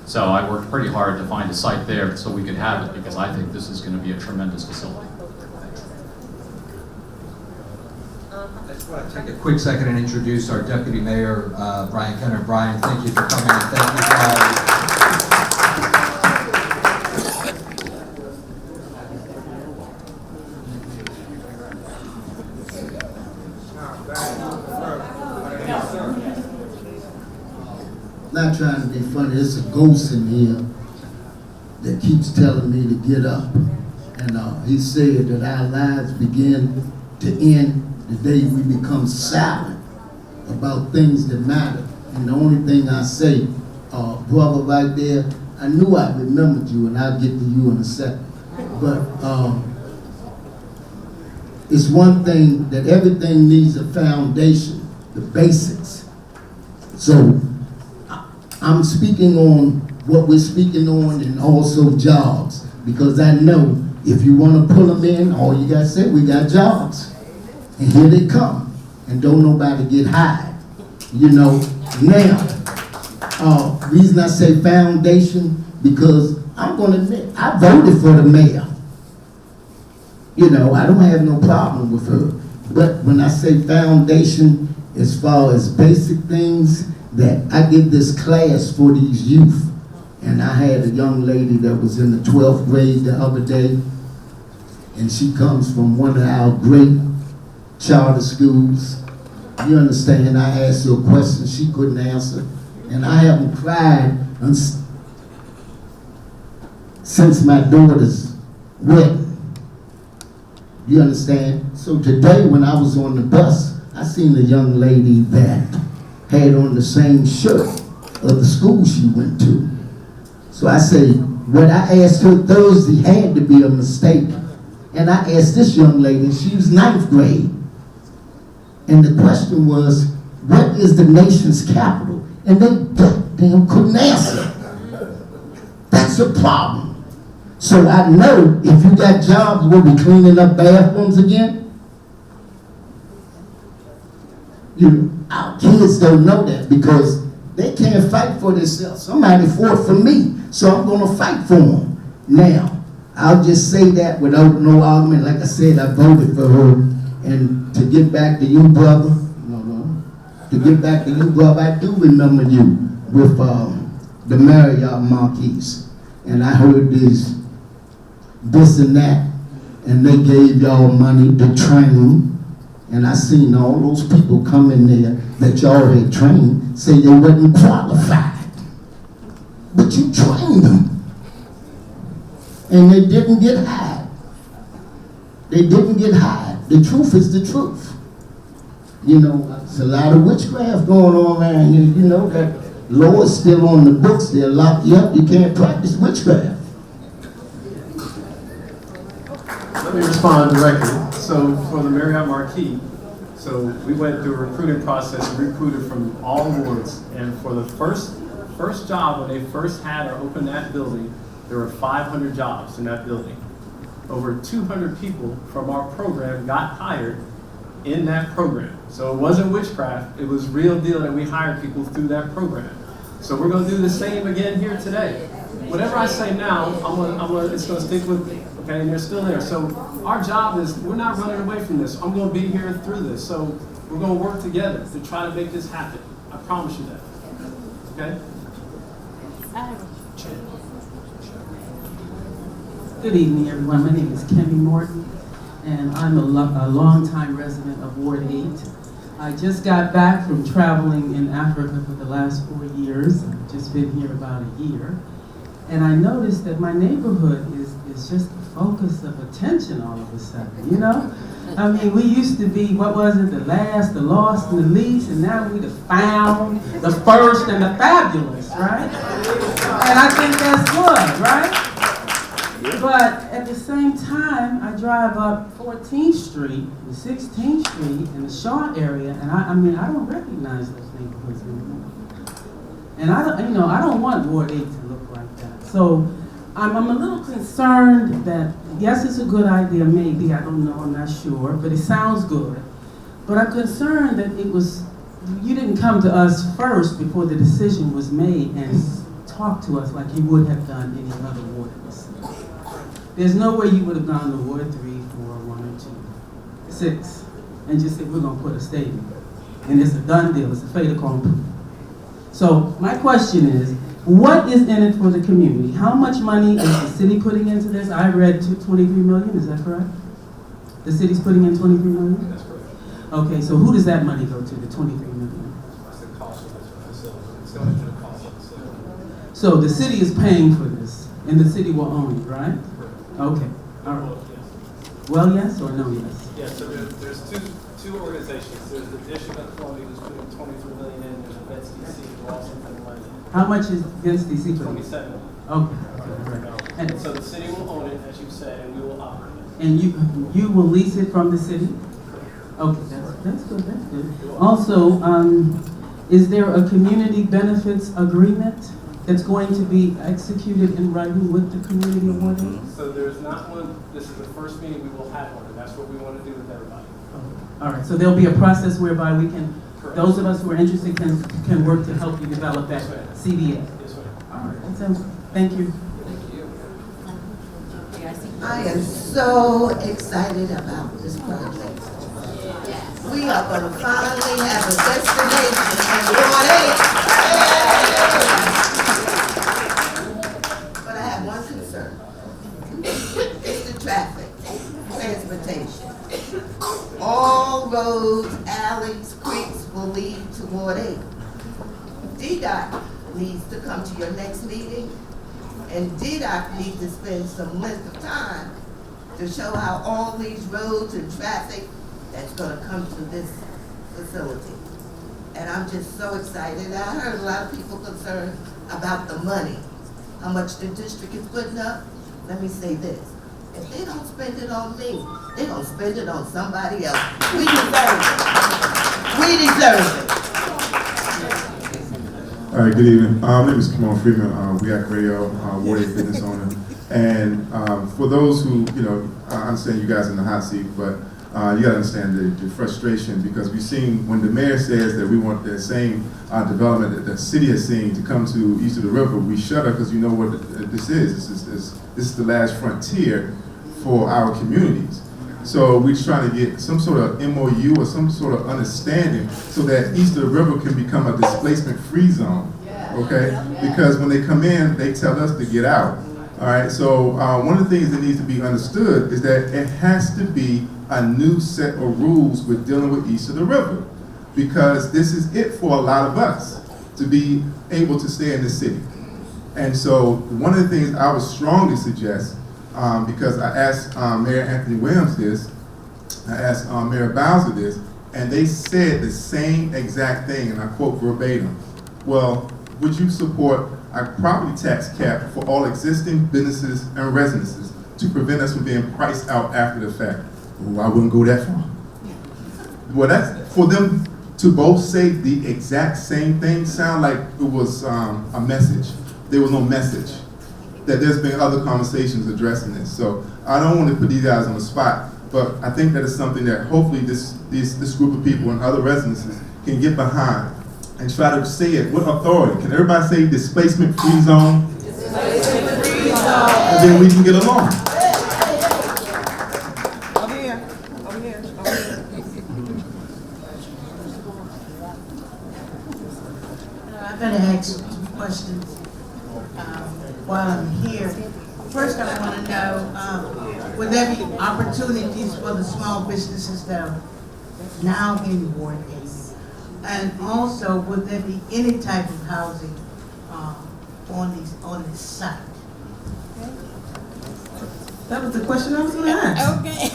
So I worked pretty hard to find a site there so we could have it, because I think this is going to be a tremendous facility. want to take a quick second and introduce our Deputy Mayor, Brian Kenner. Brian, thank you for coming, and thank you for Not trying to be funny, there's a ghost in here that keeps telling me to get up. And he said that our lives begin to end the day we become silent about things that matter. And the only thing I say, brother right there, I knew I remembered you, and I'll get to you in a second. But it's one thing that everything needs a foundation, the basics. So I'm speaking on what we're speaking on, and also jobs, because I know if you want to pull them in, all you got to say, we got jobs. And here they come. And don't nobody get hired. You know, now, reason I say foundation, because I'm going to admit, I voted for the mayor. You know, I don't have no problem with her. But when I say foundation, as far as basic things, that I give this class for these youth. And I had a young lady that was in the 12th grade the other day, and she comes from one of our great charter schools. You understand, I asked her a question she couldn't answer, and I haven't cried since my daughter's wedding. You understand? So today when I was on the bus, I seen a young lady that had on the same shirt of the school she went to. So I say, what I asked her Thursday had to be a mistake. And I asked this young lady, she was 9th grade. And the question was, what is the nation's capital? And they damn couldn't answer. That's a problem. So I know if you got jobs, we'll be cleaning up bathrooms again. Our kids don't know that because they can't fight for themselves. Somebody fought for me, so I'm going to fight for them. Now, I'll just say that without no argument. Like I said, I voted for her. And to get back to you, brother, I do remember you with the Marriott Marquis. And I heard this and that, and they gave y'all money to train. And I seen all those people come in there that y'all had trained say they wasn't qualified. But you trained them. And they didn't get hired. They didn't get hired. The truth is the truth. You know, there's a lot of witchcraft going on around here. You know, that law is still on the books. They'll lock you up. You can't practice witchcraft. Let me respond directly. So for the Marriott Marquis, so we went through a recruiting process and recruited from all wards. And for the first job, when they first had or opened that building, there were 500 jobs in that building. Over 200 people from our program got hired in that program. So it wasn't witchcraft, it was real deal that we hired people through that program. So we're gonna do the same again here today. Whatever I say now, it's gonna stick with me, okay, and they're still there. So our job is, we're not running away from this. I'm gonna be here through this. So we're gonna work together to try to make this happen. I promise you that, okay? Good evening, everyone. My name is Kemi Morton, and I'm a longtime resident of Ward 8. I just got back from traveling in Africa for the last 4 years. I've just been here about a year. And I noticed that my neighborhood is just the focus of attention all of a sudden, you know? I mean, we used to be, what was it, the last, the lost, and the least, and now we the found, the first, and the fabulous, right? And I think that's good, right? But at the same time, I drive up 14th Street, and 16th Street, in the Shaw area, and I mean, I don't recognize those neighborhoods anymore. And I don't want Ward 8 to look like that. So I'm a little concerned that, yes, it's a good idea, maybe, I don't know, I'm not sure, but it sounds good. But I'm concerned that you didn't come to us first before the decision was made and talk to us like you would have done any other ward in the city. There's no way you would have gone to Ward 3, 4, 1, or 2, 6, and just say, we're gonna put a stadium. And it's a done deal, it's a fait accompli. So my question is, what is in it for the community? How much money is the city putting into this? I read 23 million, is that correct? The city's putting in 23 million? That's correct. Okay, so who does that money go to, the 23 million? That's the cost of this facility. It's going to the cost of the facility. So the city is paying for this, and the city will own it, right? Okay, all right. Well, yes or no, yes? Yeah, so there's two organizations. There's the District of Columbia who's putting 23 million in, there's Events DC who also putting money in. How much is against DC for 27 million. Okay, right. And so the city will own it, as you said, and we will operate it. And you will lease it from the city? Okay, that's good, that's good. Also, is there a community benefits agreement that's going to be executed in writing with the community of Ward 8? So there's not one, this is the first meeting we will have one, and that's what we want to do with everybody. All right, so there'll be a process whereby we can, those of us who are interested can work to help you develop that CBA. Yes, ma'am. All right, that sounds, thank you. I am so excited about this project. We are going to finally have a destination in Ward 8. But I have one concern. It's the traffic, transportation. All roads, alleys, creeks will lead to Ward 8. DDOT needs to come to your next meeting, and DDOT needs to spend some length of time to show how all these roads and traffic that's going to come to this facility. And I'm just so excited. I heard a lot of people concerned about the money, how much the district is putting up. Let me say this. If they don't spend it on me, they're going to spend it on somebody else. We deserve it. We deserve it. All right, good evening. My name is Kamon Freeman. We at Radio, Ward 8 business owner. And for those who, I understand you guys in the hot seat, but you gotta understand the frustration, because we've seen when the mayor says that we want the same development that the city has seen to come to east of the river, we shudder because you know what this is. This is the last frontier for our communities. So we're trying to get some sort of MOU or some sort of understanding so that east of the river can become a displacement-free zone, okay? Because when they come in, they tell us to get out, all right? So one of the things that needs to be understood is that it has to be a new set of rules with dealing with east of the river, because this is it for a lot of us to be able to stay in the city. And so one of the things I would strongly suggest, because I asked Mayor Anthony Williams this, I asked Mayor Bowser this, and they said the same exact thing, and I quote verbatim. Well, would you support a property tax cap for all existing businesses and residences to prevent us from being priced out after the fact? Well, I wouldn't go that far. Well, that's for them to both say the exact same thing. Sound like it was a message. There was no message. That there's been other conversations addressing this. So I don't want to put these guys on the spot, but I think that is something that hopefully this group of people and other residences can get behind and try to say it with authority. Can everybody say displacement-free zone? Displacement-free zone. And then we can get along. I'm going to ask questions while I'm here. First, I want to know, will there be opportunities for the small businesses that are now in Ward 8? And also, would there be any type of housing on this site? That was the question I was going to ask. Okay.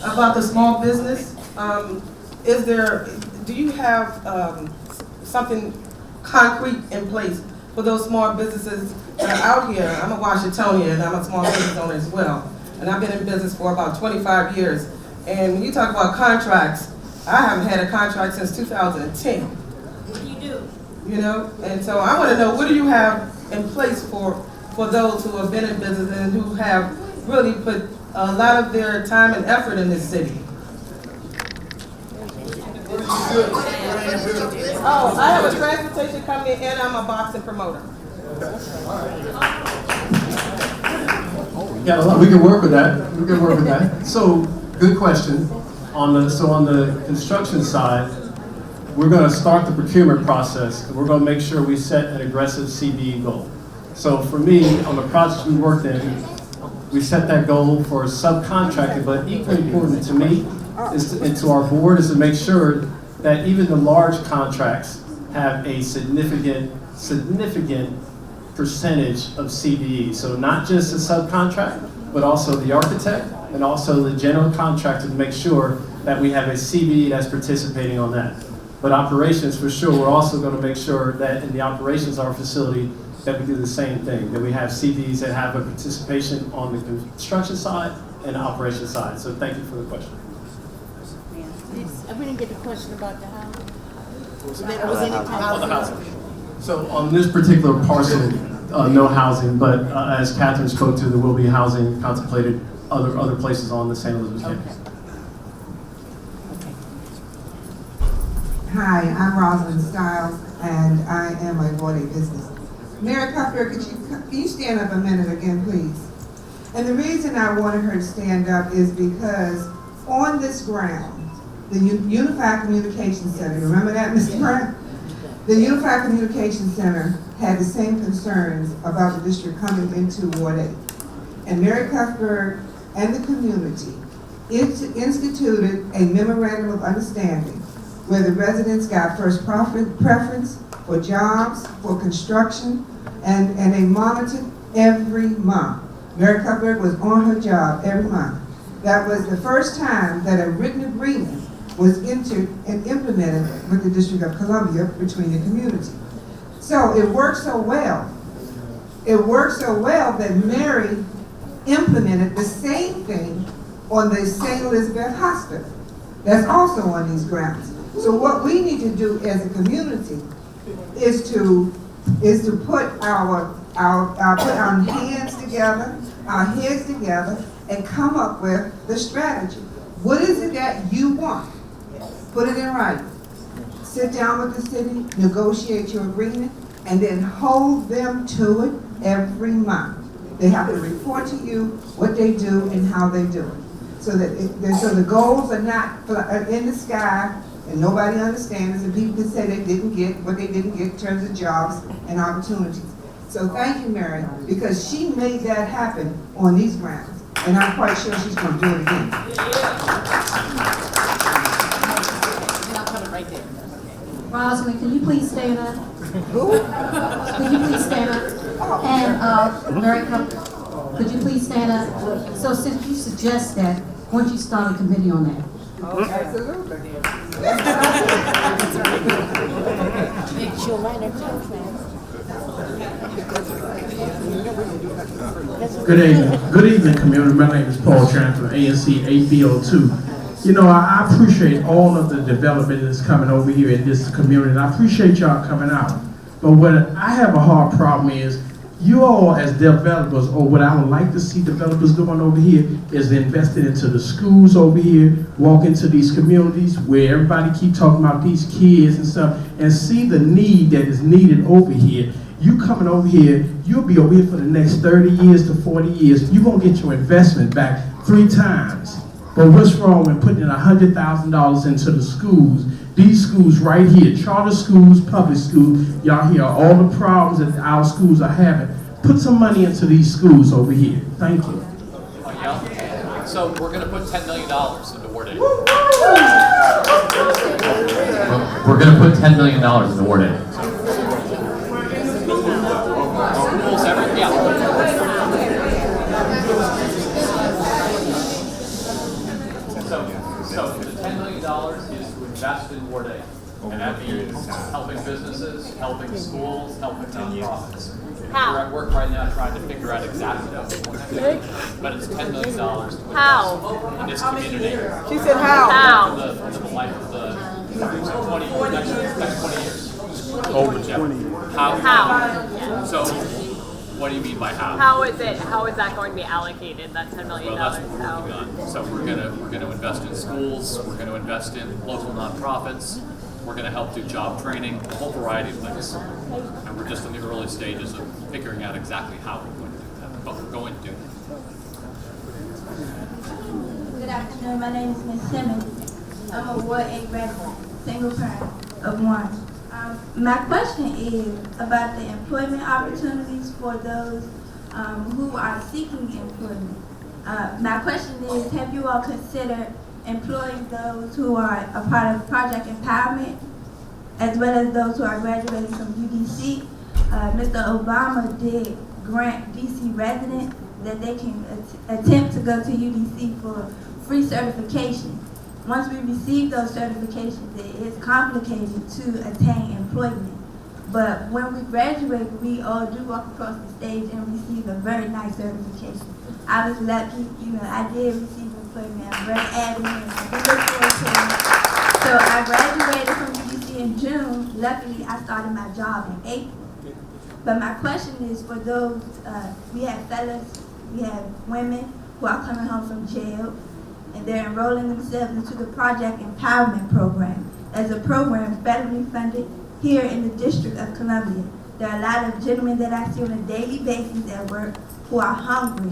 About the small business. Do you have something concrete in place for those small businesses that are out here? I'm a Washingtonian and I'm a small business owner as well. And I've been in business for about 25 years. And when you talk about contracts, I haven't had a contract since 2010. You do. And so I want to know, what do you have in place for those who have been in business and who have really put a lot of their time and effort in this city? Oh, I have a transportation company and I'm a boxing promoter. Yeah, we can work with that. We can work with that. So, good question. On the construction side, we're going to start the procurement process, and we're going to make sure we set an aggressive CBE goal. So for me, on the projects we worked in, we set that goal for subcontracting, but equally important to me and to our board is to make sure that even the large contracts have a significant percentage of CBE. So not just the subcontract, but also the architect and also the general contractor to make sure that we have a CBE that's participating on that. But operations, for sure, we're also going to make sure that in the operations of our facility that we do the same thing, that we have CBEs that have a participation on the construction side and the operation side. So thank you for the question. We didn't get the question about the house. On the housing. So on this particular parcel, no housing, but as Catherine spoke to, there will be housing contemplated other places on the St. Elizabeth campus. Hi, I'm Rosalind Stiles, and I am a Ward 8 business. Mary Cuthbert, can you stand up a minute again, please? And the reason I wanted her to stand up is because on this ground, the Unified Communication Center, you remember that, Mr. Brown? The Unified Communication Center had the same concerns about the district coming into Ward 8. And Mary Cuthbert and the community instituted a memorandum of understanding where the residents got first preference for jobs, for construction, and they monitored every month. Mary Cuthbert was on her job every month. That was the first time that a written agreement was entered and implemented with the District of Columbia between the community. So it worked so well. It worked so well that Mary implemented the same thing on the St. Elizabeth Hospital. That's also on these grounds. So what we need to do as a community is to put our hands together, our heads together, and come up with the strategy. What is it that you want? Put it in writing. Sit down with the city, negotiate your agreement, and then hold them to it every month. They have to report to you what they do and how they do it. So that so the goals are not in the sky and nobody understands, and people can say they didn't get what they didn't get in terms of jobs and opportunities. So thank you, Mary, because she made that happen on these grounds, and I'm quite sure she's going to do it again. Rosalind, can you please stand up? Who? Could you please stand up? And Mary Cuthbert, could you please stand up? So since you suggest that, why don't you start a committee on that? Absolutely. Good evening, community. My name is Paul Tran from ANC 8B02. You know, I appreciate all of the development that's coming over here in this community, and I appreciate y'all coming out. But what I have a hard problem is, you all as developers, or what I would like to see developers doing over here, is investing into the schools over here, walk into these communities where everybody keep talking about these kids and stuff, and see the need that is needed over here. You coming over here, you'll be over here for the next 30 years to 40 years. You're going to get your investment back 3 times. But what's wrong with putting $100,000 into the schools? These schools right here, charter schools, public schools, y'all hear all the problems that our schools are having. Put some money into these schools over here. Thank you. Yeah. So we're going to put $10 million into Ward 8. We're going to put $10 million into Ward 8. So the $10 million is to invest in Ward 8. And that means helping businesses, helping schools, helping nonprofits. We're at work right now trying to figure out exactly what we want to do. But it's $10 million to invest in this community. She said how? For the life of the next 20 years. Over 20. How? So what do you mean by how? How is that going to be allocated, that $10 million? Well, that's what we're working on. So we're gonna invest in schools, we're gonna invest in local nonprofits, we're gonna help do job training, a whole variety of things. And we're just in the early stages of figuring out exactly how we're going to do that, but we're going to do that. Good afternoon, my name is Ms. Simmons. I'm a Ward 8 resident, single parent of one. My question is about the employment opportunities for those who are seeking employment. My question is, have you all considered employing those who are a part of Project Empowerment, as well as those who are graduating from UDC? Mr. Obama did grant DC residents that they can attempt to go to UDC for free certification. Once we receive those certifications, it is complicated to attain employment. But when we graduate, we all do walk across the stage and receive a very nice certification. I was lucky, I did receive employment. I'm very adamant. I do look forward to it. So I graduated from UDC in June. Luckily, I started my job in April. But my question is for those, we have fellas, we have women who are coming home from jail, and they're enrolling themselves into the Project Empowerment Program as a program federally funded here in the District of Columbia. There are a lot of gentlemen that I see on a daily basis at work who are hungry.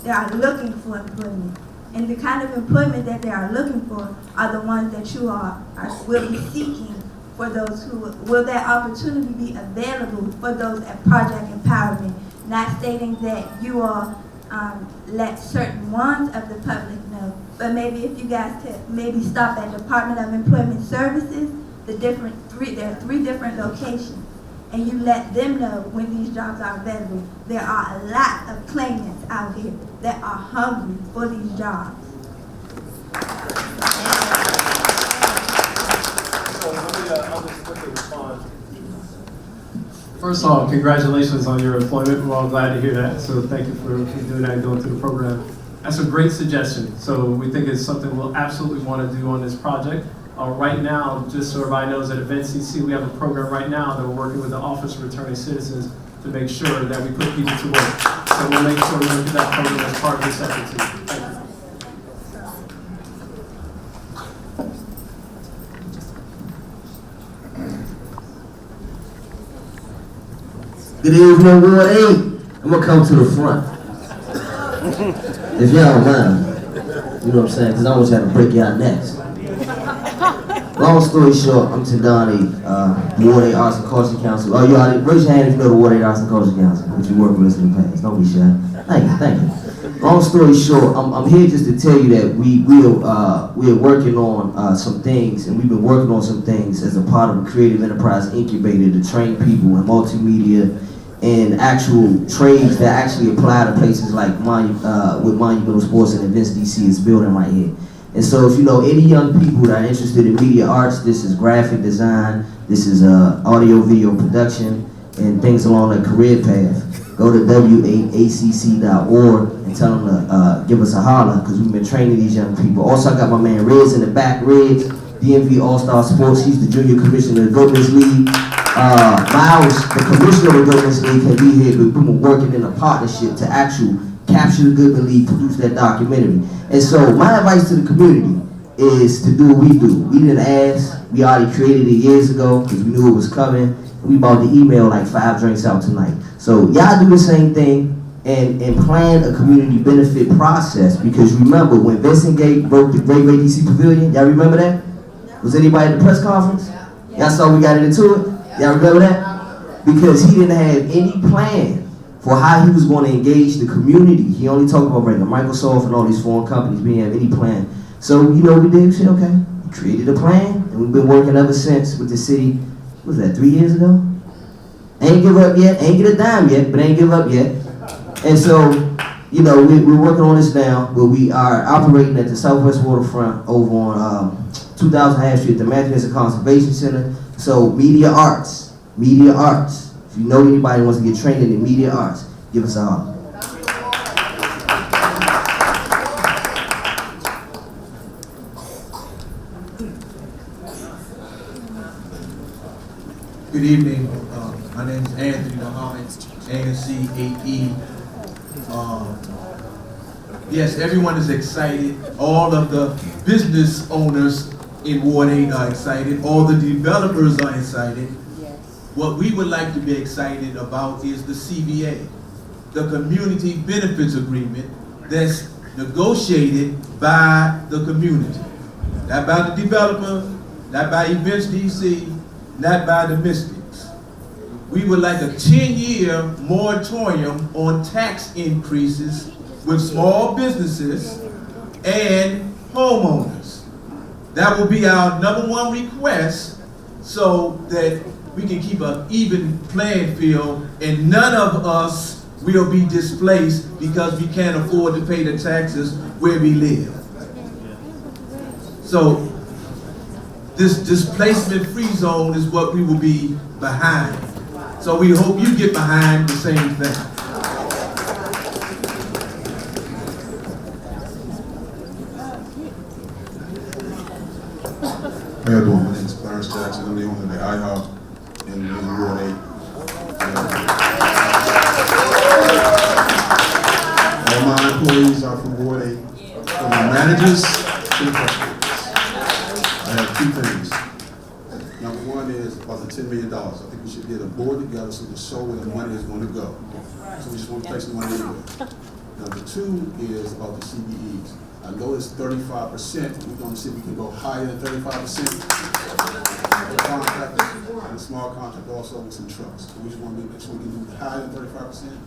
They are looking for employment. And the kind of employment that they are looking for are the ones that you will be seeking for those who, will that opportunity be available for those at Project Empowerment? Not stating that you all let certain ones of the public know, but maybe if you guys could maybe stop at Department of Employment Services, there are 3 different locations, and you let them know when these jobs are available. There are a lot of claimants out here that are hungry for these jobs. I'll just quickly respond. First of all, congratulations on your employment. We're all glad to hear that. So thank you for doing that and going through the program. That's a great suggestion. So we think it's something we'll absolutely want to do on this project. Right now, just so everybody knows, at Event CC, we have a program right now that we're working with the Office of Returning Citizens to make sure that we put people to work. So we'll make sure we look at that program as part of this effort too. Thank you. Good evening, Ward 8. I'm gonna come to the front. If y'all don't mind. You know what I'm saying? Because I want y'all to break y'all necks. Long story short, I'm Tadani, Ward 8 Arts and Culture Council. Oh, you already raise your hand if you know the Ward 8 Arts and Culture Council, which you work with us in the past. Don't be shy. Thank you. Long story short, I'm here just to tell you that we're working on some things, and we've been working on some things as a part of a creative enterprise incubator to train people in multimedia and actual trades that actually apply to places like with Monumental Sports and Events DC is building right here. And so if you know any young people that are interested in media arts, this is graphic design, this is audio video production, and things along that career path, go to w8acc.org and tell them to give us a holler, because we've been training these young people. Also, I got my man Reds in the back, Reds, DMV All-Star Sports. He's the junior commissioner of the Goodness League. Miles, the commissioner of the Goodness League, can be here, but we've been working in a partnership to actually capture the Goodman League, produce that documentary. And so my advice to the community is to do what we do. We didn't ask, we already created it years ago because we knew it was coming. We bought the email like 5 drinks out tonight. So y'all do the same thing and plan a community benefit process, because remember when Vincent Gate broke the Great Bay DC Pavilion, y'all remember that? Was anybody at the press conference? Y'all saw we got into it? Y'all remember that? Because he didn't have any plan for how he was going to engage the community. He only talked about bringing Microsoft and all these foreign companies. We didn't have any plan. So you know what we did? We said, okay, we created a plan, and we've been working ever since with the city. What was that, 3 years ago? Ain't give up yet, ain't get a dime yet, but ain't give up yet. And so, you know, we're working on this now, but we are operating at the Southwest Waterfront over on 2000 Half Street, the Matthew Henson Conservation Center. So media arts. If you know anybody who wants to get trained in the media arts, give us a holler. Good evening. My name is Anthony Muhammad, ANC 8E. Yes, everyone is excited. All of the business owners in Ward 8 are excited. All the developers are excited. What we would like to be excited about is the CBA, the Community Benefits Agreement that's negotiated by the community. not by the developer, not by Events DC, not by the Mystics. We would like a 10-year moratorium on tax increases with small businesses and homeowners. That will be our #1 request so that we can keep an even playing field and none of us will be displaced because we can't afford to pay the taxes where we live. So this displacement-free zone is what we will be behind. So we hope you get behind the same thing. How y'all doing? My name is Clarence Jackson. I'm the owner of the IHOP in Ward 8. All my employees are from Ward 8, from the managers to the customers. I have two things. Number one is about the $10 million. I think we should get a board together so we can show where the money is going to go. So we just want to take some money anywhere. Number two is about the CBEs. I know it's 35%. We're going to see if we can go higher than 35%. The contractors and the small contract also with some trucks. So we just want to make sure we can do higher than 35%.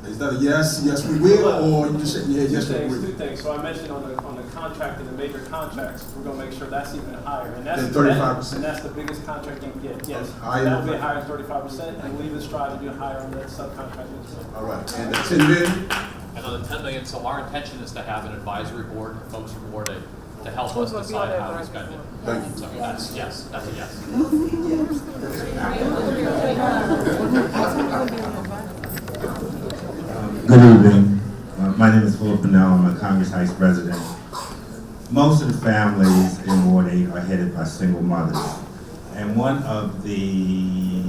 Is that a yes? Yes, we will, or you just shaking your head? Yes, we will. Two things. So I mentioned on the contract and the major contracts, we're going to make sure that's even higher, and that's 35%. And that's the biggest contract you can get. Yes, Higher that will than be higher than 35%, and we'll even strive to do higher on the subcontracting as well. All right, and the 10 million. And on the 10 million, so our intention is to have an advisory board, folks from Ward 8, to help us decide how we spend it. Thank you. So that's yes, that's a yes. Good evening. My name is Philip Bonnell. I'm a Congress Heights resident. Most of the families in Ward 8 are headed by single mothers. And one of the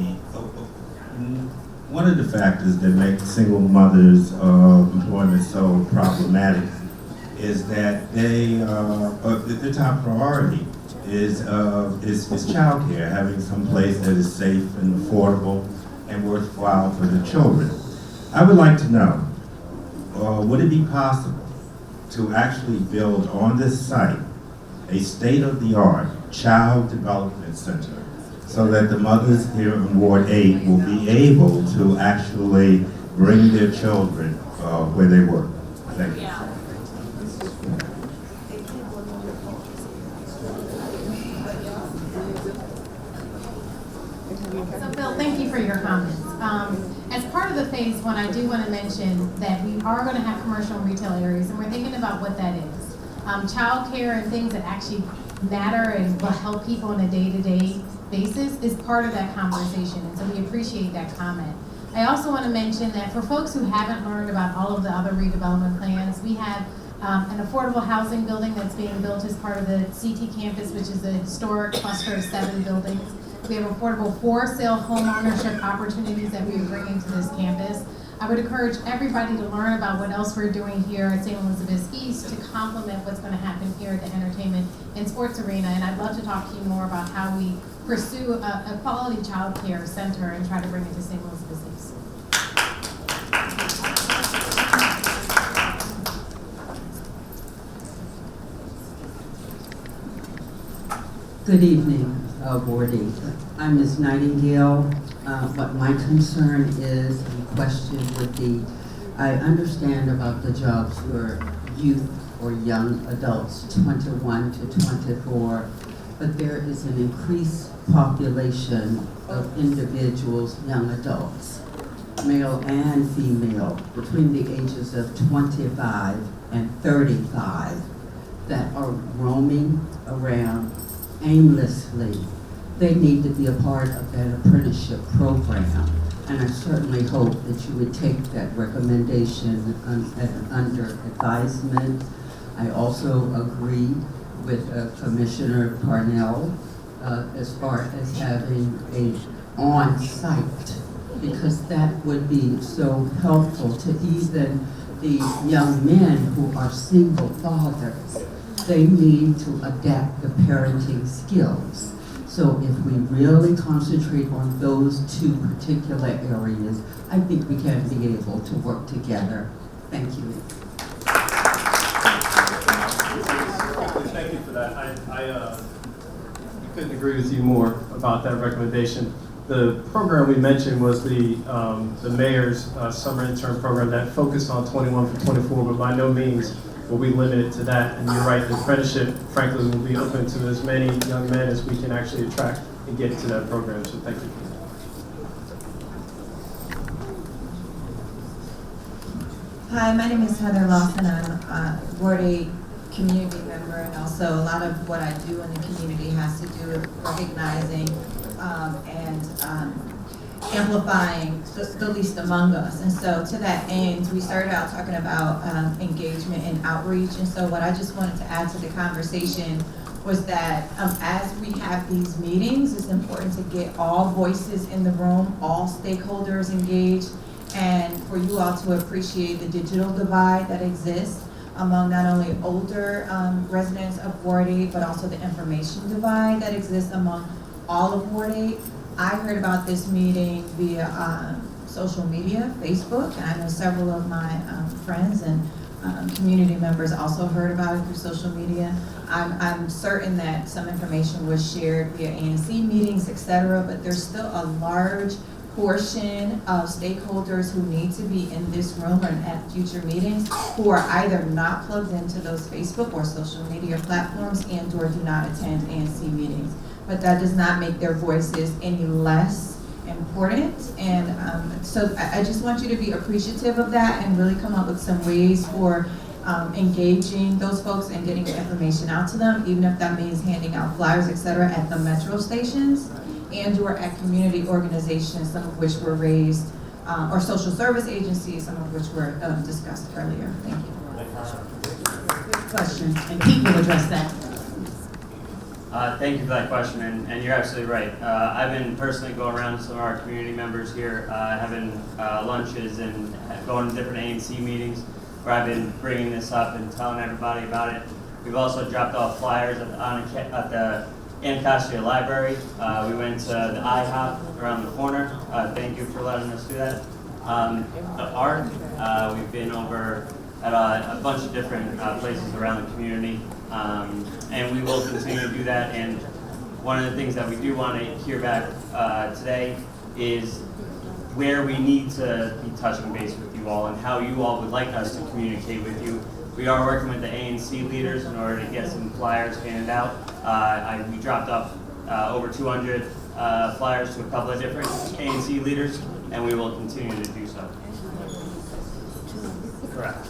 factors that make single mothers' employment so problematic is that their top priority is childcare, having some place that is safe and affordable and worthwhile for the children. I would like to know, would it be possible to actually build on this site a state-of-the-art child development center so that the mothers here in Ward 8 will be able to actually bring their children where they work? Thank you. So Bill, thank you for your comments. As part of the phase one, I do want to mention that we are going to have commercial and retail areas, and we're thinking about what that is. Childcare and things that actually matter and will help people on a day-to-day basis is part of that conversation, and so we appreciate that comment. I also want to mention that for folks who haven't learned about all of the other redevelopment plans, we have an affordable housing building that's being built as part of the CT campus, which is a historic cluster of 7 buildings. We have affordable for-sale home ownership opportunities that we are bringing to this campus. I would encourage everybody to learn about what else we're doing here at St. Elizabeth's East to complement what's going to happen here at the entertainment and sports arena. And I'd love to talk to you more about how we pursue a quality child care center and try to bring it to St. Elizabeth's East. Good evening, Ward 8. I'm Ms. Nightingale. What my concern is and question would be, I understand about the jobs for youth or young adults, 21 to 24, but there is an increased population of individuals, young adults, male and female, between the ages of 25 and 35 that are roaming around aimlessly. They need to be a part of that apprenticeship program. And I certainly hope that you would take that recommendation under advisement. I also agree with Commissioner Parnell as far as having a on-site, because that would be so helpful to even the young men who are single fathers. They need to adapt the parenting skills. So if we really concentrate on those 2 particular areas, I think we can be able to work together. Thank you. Thank you, you for that. I couldn't agree with you more about that recommendation. The program we mentioned was the mayor's summer intern program that focused on 21 for 24, but by no means will we limit it to that. And you're right, the apprenticeship, frankly, will be open to as many young men as we can actually attract and get into that program. So thank you. Hi, my name is Heather Lawson. I'm a Ward 8 community member, and also a lot of what I do in the community has to do with recognizing and amplifying the least among us. And so to that end, we started out talking about engagement and outreach. And so what I just wanted to add to the conversation was that as we have these meetings, it's important to get all voices in the room, all stakeholders engaged, and for you all to appreciate the digital divide that exists among not only older residents of Ward 8, but also the information divide that exists among all of Ward 8. I heard about this meeting via social media, Facebook, and I know several of my friends and community members also heard about it through social media. I'm certain that some information was shared via ANC meetings, etc., but there's still a large portion of stakeholders who need to be in this room and at future meetings who are either not plugged into those Facebook or social media platforms and or do not attend ANC meetings. But that does not make their voices any less important. And so I just want you to be appreciative of that and really come up with some ways for engaging those folks and getting the information out to them, even if that means handing out flyers, etc., at the metro stations and or at community organizations, some of which were raised, or social service agencies, some of which were discussed earlier. Thank you. Good question, and Pete will address that. Thank you for that question, and you're absolutely right. I've been personally going around to some of our community members here, having lunches and going to different ANC meetings where I've been bringing this up and telling everybody about it. We've also dropped off flyers at the Anacostia Library. We went to the IHOP around the corner. Thank you for letting us do that. The art, we've been over at a bunch of different places around the community. And we will continue to do that. And one of the things that we do want to hear back today is where we need to be touching base with you all and how you all would like us to communicate with you. We are working with the ANC leaders in order to get some flyers handed out. We dropped off over 200 flyers to a couple of different ANC leaders, and we will continue to do so. Correct.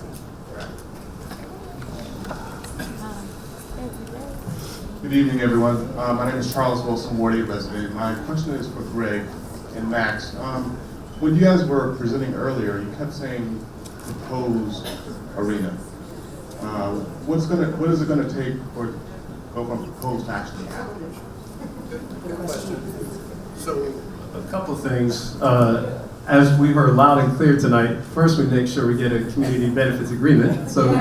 Good evening, everyone. My name is Charles Wilson, Ward 8 resident. My question is for Greg and Max. When you guys were presenting earlier, you kept saying proposed arena. What is it going to take for go from proposed to actually happen? Good question. So, a couple things. As we heard loud and clear tonight, first we make sure we get a community benefits agreement. So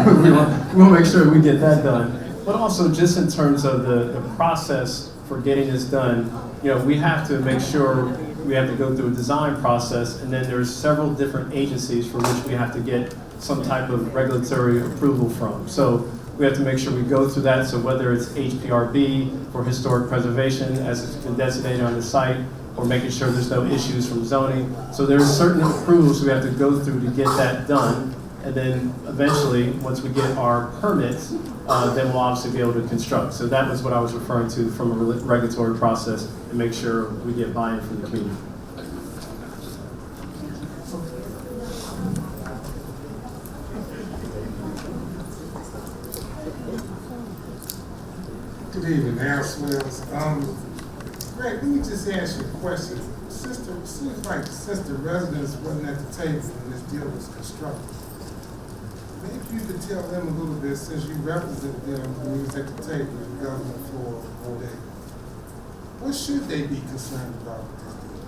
we'll make sure we get that done. But also just in terms of the process for getting this done, we have to make sure we have to go through a design process, and then there's several different agencies for which we have to get some type of regulatory approval from. So we have to make sure we go through that. So whether it's HPRB for historic preservation, as it's been designated on the site, or making sure there's no issues from zoning. So there's certain approvals we have to go through to get that done. And then eventually, once we get our permits, then we'll obviously be able to construct. So that was what I was referring to from a regulatory process, and make sure we get buy-in from the community. Good evening, Al Swells. Greg, let me just ask you a question. It seems like since the residents wasn't at the table when this deal was constructed, maybe you could tell them a little bit, since you represented them when you was at the table in the government floor all day. What should they be concerned about with this deal?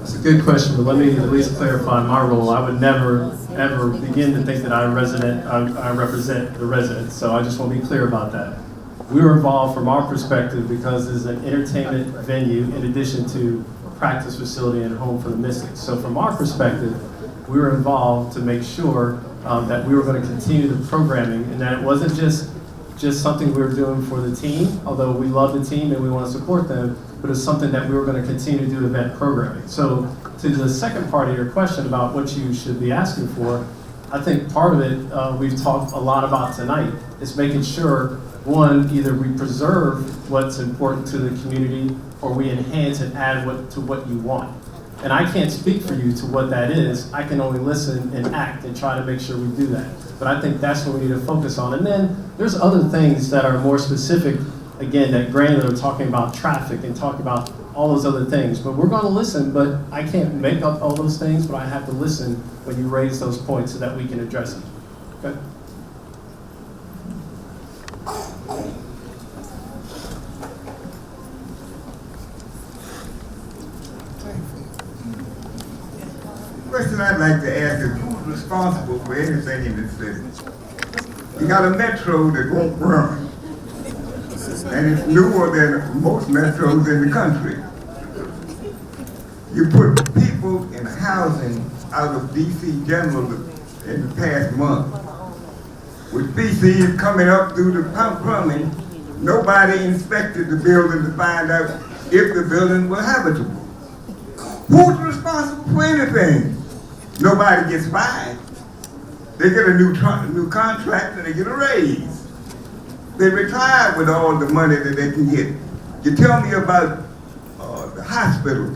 It's a good question, but let me at least clarify my role. I would never, ever begin to think that I represent the residents, so I just want to be clear about that. We were involved from our perspective because it's an entertainment venue in addition to practice facility and home for the Mystics. So from our perspective, we were involved to make sure that we were going to continue the programming and that it wasn't just something we were doing for the team, although we love the team and we want to support them, but it's something that we were going to continue to do event programming. So to the second part of your question about what you should be asking for, I think part of it we've talked a lot about tonight is making sure, one, either we preserve what's important to the community or we enhance and add to what you want. And I can't speak for you to what that is. I can only listen and act and try to make sure we do that. But I think that's what we need to focus on. And then there's other things that are more specific, again, that granular, talking about traffic and talking about all those other things. But we're going to listen, but I can't make up all those things, but I have to listen when you raise those points so that we can address them. Okay? Question I'd like to ask is who's responsible for anything in this city? You got a metro that won't run, and it's newer than most metros in the country. You put people in housing out of DC General in the past month. With feces coming up through the plumbing, nobody inspected the building to find out if the building was habitable. Who's responsible for anything? Nobody gets fired. They get a new contract and they get a raise. They retire with all the money that they can get. You tell me about the hospital,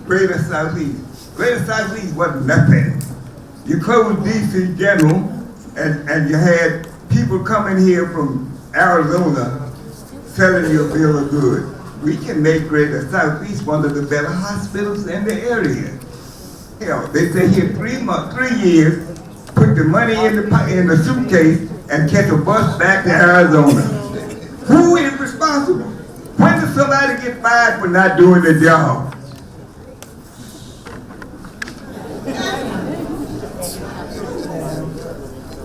Greater Southeast. Greater Southeast wasn't nothing. You closed DC General and you had people coming here from Arizona selling you a bill of goods. We can make Greater Southeast one of the better hospitals in the area. Hell, they say here 3 years, put the money in the suitcase and catch a bus back to Arizona. Who is responsible? When does somebody get fired for not doing their job?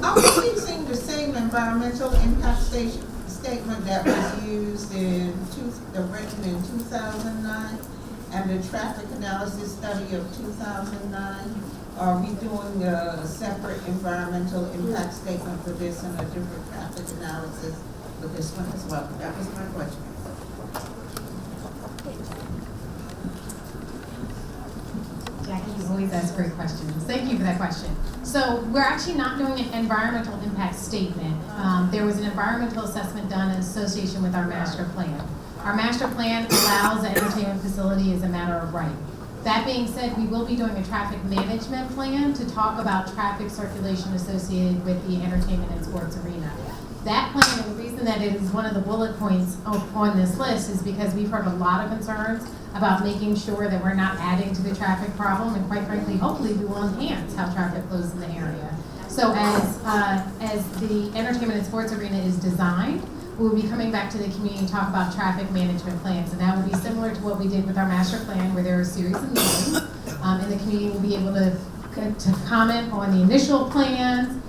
Are we using the same environmental impact statement that was used written in 2009 and the traffic analysis study of 2009? Are we doing a separate environmental impact statement for this and a different traffic analysis for this one as well? That was my question. Jackie, you always ask great questions. Thank you for that question. So we're actually not doing an environmental impact statement. There was an environmental assessment done in association with our master plan. Our master plan allows an entertainment facility as a matter of right. That being said, we will be doing a traffic management plan to talk about traffic circulation associated with the entertainment and sports arena. That plan, and the reason that it is one of the bullet points on this list is because we've heard a lot of concerns about making sure that we're not adding to the traffic problem, and quite frankly, hopefully we will enhance how traffic flows in the area. So as the entertainment and sports arena is designed, we'll be coming back to the community and talk about traffic management plans, and that will be similar to what we did with our master plan, where there are a series of meetings, and the community will be able to comment on the initial plans,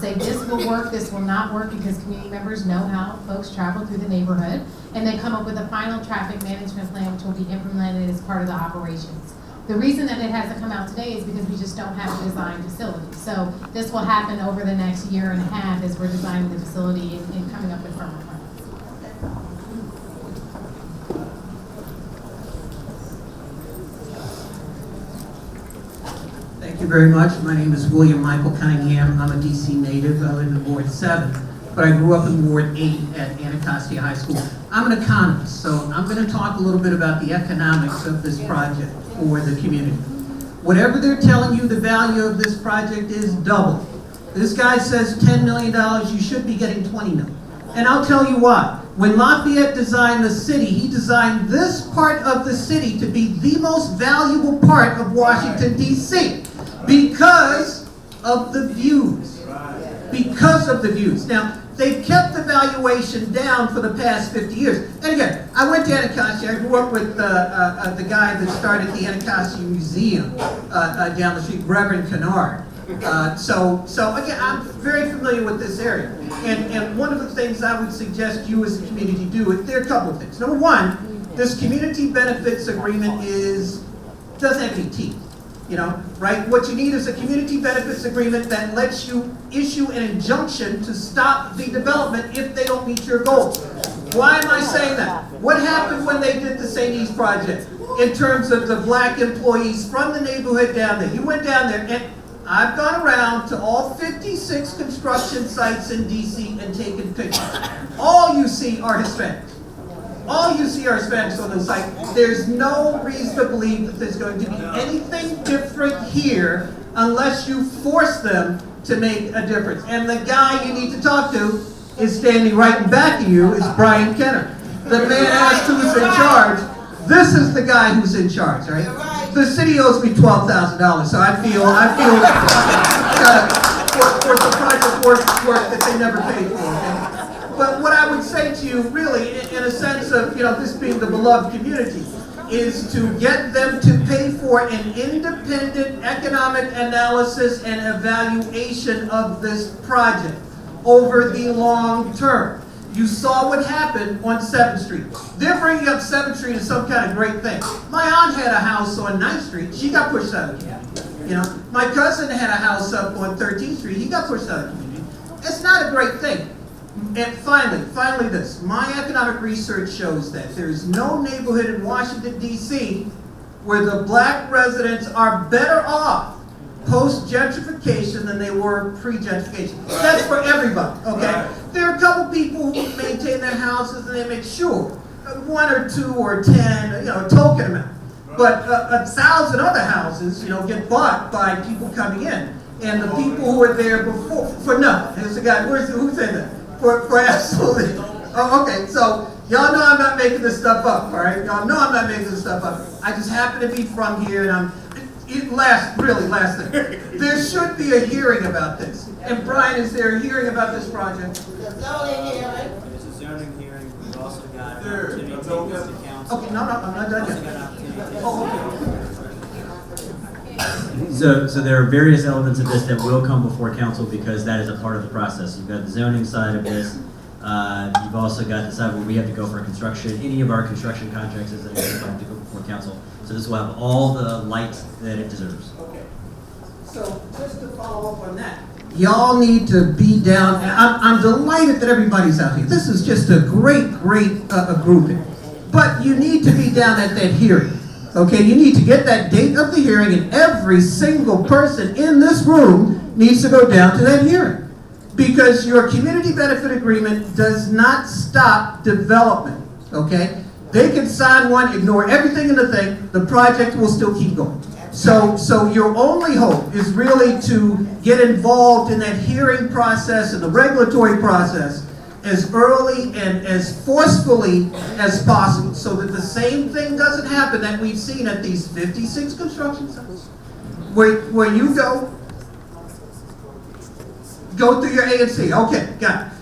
say this will work, this will not work, because community members know how folks travel through the neighborhood, and then come up with a final traffic management plan which will be implemented as part of the operations. The reason that it hasn't come out today is because we just don't have a design facility. So this will happen over the next year and a half as we're designing the facility and coming up with firmer plans. Thank you very much. My name is William Michael Cunningham. I'm a DC native. I live in Ward 7, but I grew up in Ward 8 at Anacostia High School. I'm an economist, so I'm going to talk a little bit about the economics of this project for the community. Whatever they're telling you the value of this project is, double. This guy says $10 million, you should be getting $20 million. And I'll tell you why. When Lafayette designed the city, he designed this part of the city to be the most valuable part of Washington, D.C. because of the views. Because of the views. Now, they've kept the valuation down for the past 50 years. And again, I went to Anacostia. I grew up with the guy that started the Anacostia Museum down the street, Reverend Kennard. So again, I'm very familiar with this area. And one of the things I would suggest you as a community do, there are a couple of things. Number one, this community benefits agreement is doesn't have any teeth, right? What you need is a community benefits agreement that lets you issue an injunction to stop the development if they don't meet your goals. Why am I saying that? What happened when they did the St. East project in terms of the black employees from the neighborhood down there? You went down there, and I've gone around to all 56 construction sites in DC and taken pictures. All you see are Hispanics. All you see are Hispanics on the site. There's no reason to believe that there's going to be anything different here unless you force them to make a difference. And the guy you need to talk to is standing right in back of you, is Brian Kenner. The man asked who's in charge. This is the guy who's in charge, right? The city owes me $12,000, so I feel for the project work that they never paid for. Okay? But what I would say to you, really, in a sense of this being the beloved community, is to get them to pay for an independent economic analysis and evaluation of this project over the long term. You saw what happened on 7th Street. They're bringing up 7th Street as some kind of great thing. My aunt had a house on 9th Street. She got pushed out of the community. My cousin had a house up on 13th Street. He got pushed out of the community. It's not a great thing. And finally this. My economic research shows that there's no neighborhood in Washington, D.C. where the black residents are better off post-gentrification than they were pre-gentrification. That's for everybody, okay? There are a couple people who maintain their houses and they make sure, 1 or 2 or 10, a token amount. But 1,000 other houses, get bought by people coming in. And the people who were there before, for nothing. There's a guy, who said that? For absolutely. Oh, okay, so y'all know I'm not making this stuff up, all right? Y'all know I'm not making this stuff up. I just happen to be from here, and last thing. There should be a hearing about this. And Brian, is there a hearing about this project? The zoning hearing. There's a zoning hearing. We've also got an opportunity to take this to council. Okay, no, I'm not done yet. So there are various elements of this that will come before council because that is a part of the process. You've got the zoning side of this. You've also got the side where we have to go for construction. Any of our construction contracts is that have to go before council. So this will have all the light that it deserves. Okay. So just to follow up on that, y'all need to be down. I'm delighted that everybody's out here. This is just a great grouping. But you need to be down at that hearing. Okay, you need to get that date of the hearing, and every single person in this room needs to go down to that hearing. Because your community benefit agreement does not stop development, okay? They can sign one, ignore everything in the thing, the project will still keep going. So your only hope is really to get involved in that hearing process and the regulatory process as early and as forcefully as possible so that the same thing doesn't happen that we've seen at these 56 construction sites. Where you go through your A&C, okay, got it.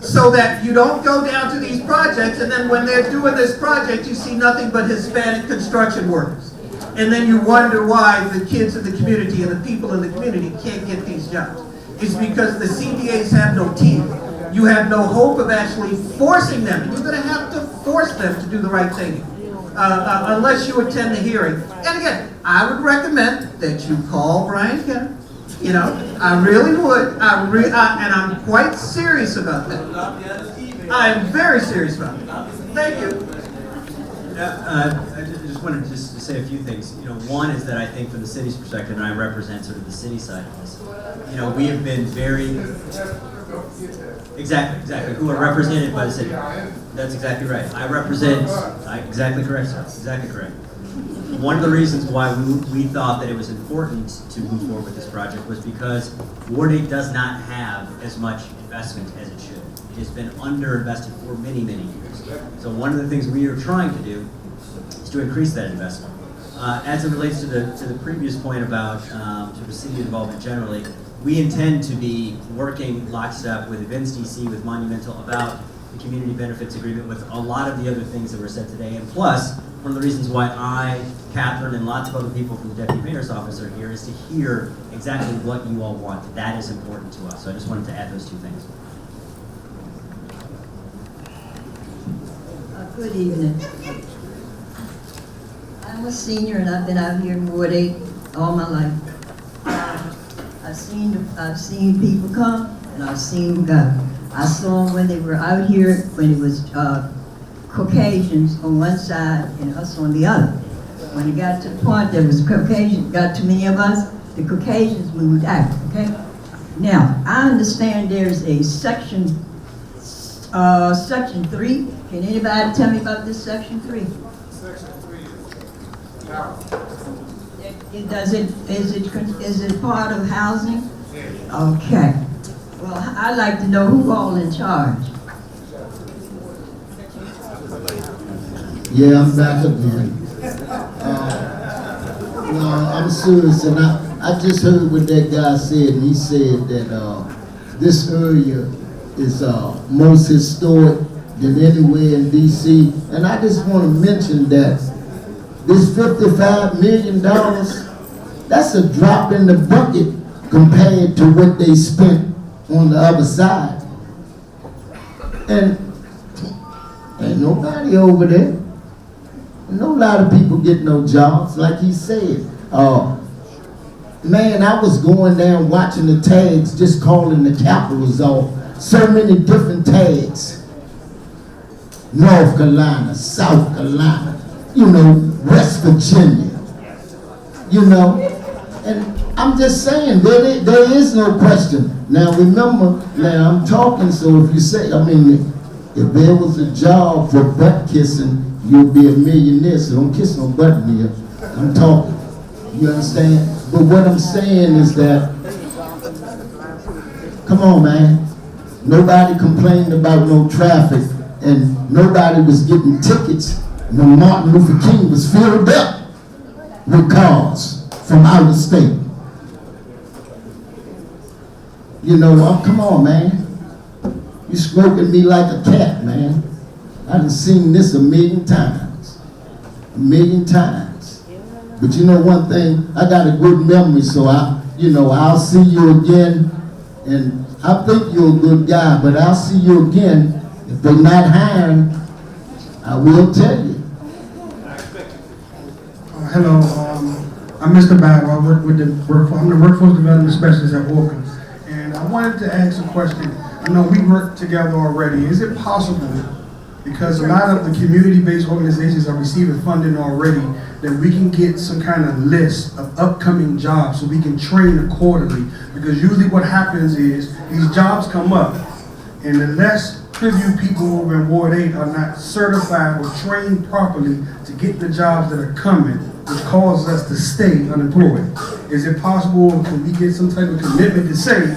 So that you don't go down to these projects and then when they're doing this project you see nothing but Hispanic construction workers. And then you wonder why the kids in the community and the people in the community can't get these jobs. It's because the CBAs have no teeth. You have no hope of actually forcing them. And you're going to have to force them to do the right thing unless you attend the hearing. And again, I would recommend that you call Brian Kenner. I really would. And I'm quite serious about that. I'm very serious about it. Thank you. I just wanted to say a few things. One is that I think from the city's perspective, and I represent sort of the city side of this, we have been very... Exactly. Who are represented by the city. That's exactly right. I represent... Exactly correct, sir. Exactly correct. One of the reasons why we thought that it was important to move forward with this project was because Ward 8 does not have as much investment as it should. It has been underinvested for many, many years. So one of the things we are trying to do is to increase that investment. As it relates to the previous point about sort of city involvement generally, we intend to be working lockstep with Events DC, with Monumental, about the community benefits agreement, with a lot of the other things that were said today. And plus, one of the reasons why I, Catherine, and lots of other people from the Deputy Mayor's Office are here is to hear exactly what you all want. That is important to us. So I just wanted to add those two things. Good evening. I a senior and I've been out here in Ward 8 all my life. I've seen people come and I've seen them go. I saw them when they were out here, when it was Caucasians on one side and us on the other. When it got to the point there was Caucasians, got too many of us, the Caucasians moved out, okay? Now, I understand there's a section 3. Can anybody tell me about this section 3? Section 3 is housing. Is it part of housing? Okay. Well, I'd like to know who all in charge. Yeah, I'm back again. No, I'm serious, and I just heard what that guy said, and he said that this area is most historic than anywhere in D.C. And I just want to mention that this $55 million, that's a drop in the bucket compared to what they spent on the other side. And ain't nobody over there. No lot of people get no jobs, like he said. Man, I was going down watching the tags, just calling the capitals off. So many different tags. North Carolina, South Carolina, West Virginia, And I'm just saying, there is no question. Now remember, I'm talking, so if you say, if there was a job for butt kissing, you'll be a millionaire, so don't kiss no butt here. I'm talking. You understand? But what I'm saying is that, come on, man. Nobody complained about no traffic, and nobody was getting tickets when Martin Luther King was filled up with cars from out of state. Come on, man. You stroking me like a cat, man. I done seen this a million times. A million times. But one thing, I got a good memory, so I'll see you again. And I think you're a good guy, but I'll see you again. If they're not hiring, I will tell you. Hello, I'm Mr. Battle. I work with I'm the Workforce Development Specialist at Hawkins. And I wanted to ask a question. I know we work together already. Is it possible, because a lot of the community-based organizations are receiving funding already, that we can get some kind of list of upcoming jobs so we can train accordingly? Because usually what happens is these jobs come up, and unless Preview people over in Ward 8 are not certified or trained properly to get the jobs that are coming, which causes us to stay unemployed. Is it possible, can we get some type of commitment to say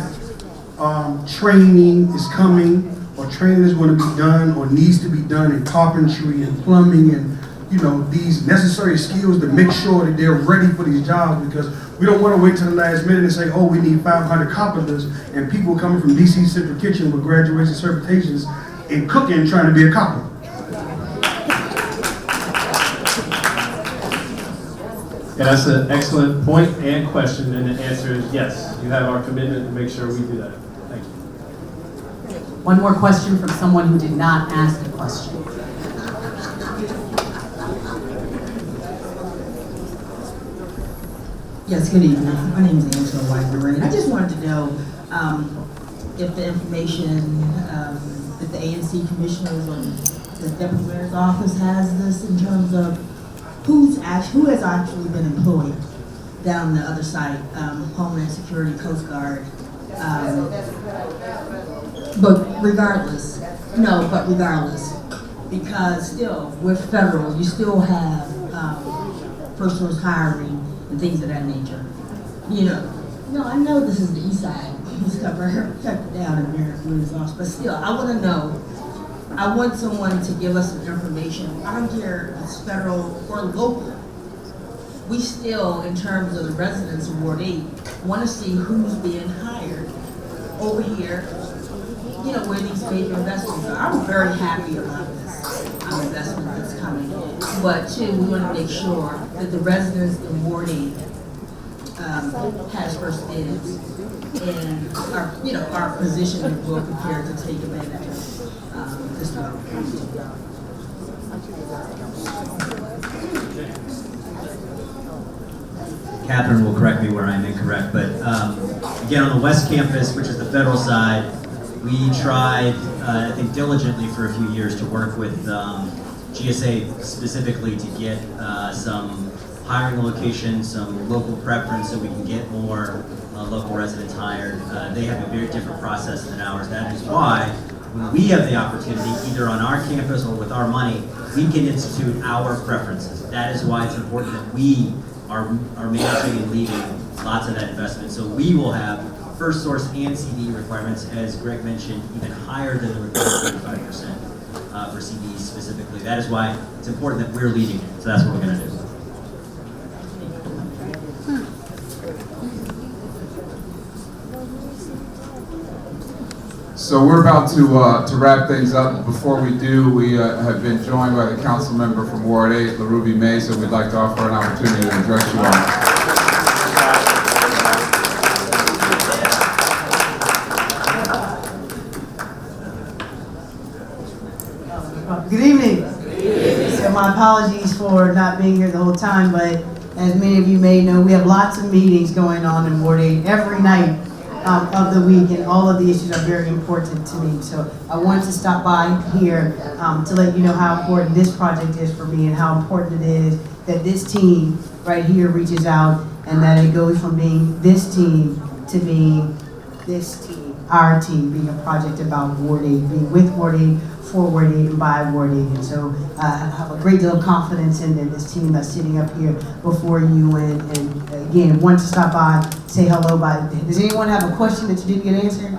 training is coming, or training is going to be done or needs to be done in carpentry and plumbing and these necessary skills to make sure that they're ready for these jobs? Because we don't want to wait till the last minute and say, oh, we need 500 carpenters, and people coming from DC Central Kitchen with graduation certifications in cooking trying to be a carpenter. Yeah, that's an excellent point and question, and the answer is yes. You have our commitment to make sure we do that. Thank you. One more question from someone who did not ask a question. Yes, good evening. My name is Angela White-Lorraine. I just wanted to know if the information that the ANC commissioners or the deputy mayor's office has this in terms of who has actually been employed down the other side, Homeland Security, Coast Guard. But regardless, because still with federal, you still have first source hiring and things of that nature. I know this is the east side, this stuff right here, check it down in Mary's office, but still, I want to know, I want someone to give us some information. I don't care if it's federal or local. We still, in terms of the residents of Ward 8, want to see who's being hired over here, where these major investments are. I'm very happy about this investment that's coming in. But too, we want to make sure that the residents in Ward 8 has first dibs and our position that we're prepared to take advantage of this development. Catherine will correct me where I'm incorrect, but again, on the West Campus, which is the federal side, we tried, I think diligently for a few years to work with GSA specifically to get some hiring locations, some local preference so we can get more local residents hired. They have a very different process than ours. That is why when we have the opportunity, either on our campus or with our money, we can institute our preferences. That is why it's important that we are managing and leading lots of that investment. So we will have first source and CD requirements, as Greg mentioned, even higher than the required 35% for CDs specifically. That is why it's important that we're leading it. So that's what we're going to do. So we're about to wrap things up. Before we do, we have been joined by the council member from Ward 8, LaRuby Mesa. We'd like to offer an opportunity to address you all. Good evening. So my apologies for not being here the whole time, but as many of you may know, we have lots of meetings going on in Ward 8 every night of the week, and all of the issues are very important to me. So I wanted to stop by here to let you know how important this project is for me and how important it is that this team right here reaches out and that it goes from being this team to being this team, our team, being a project about Ward 8, being with Ward 8, for Ward 8, and by Ward 8. And so I have a great deal of confidence in this team that's sitting up here before you. And again, wanted to stop by, say hello. Does anyone have a question that you didn't get answered?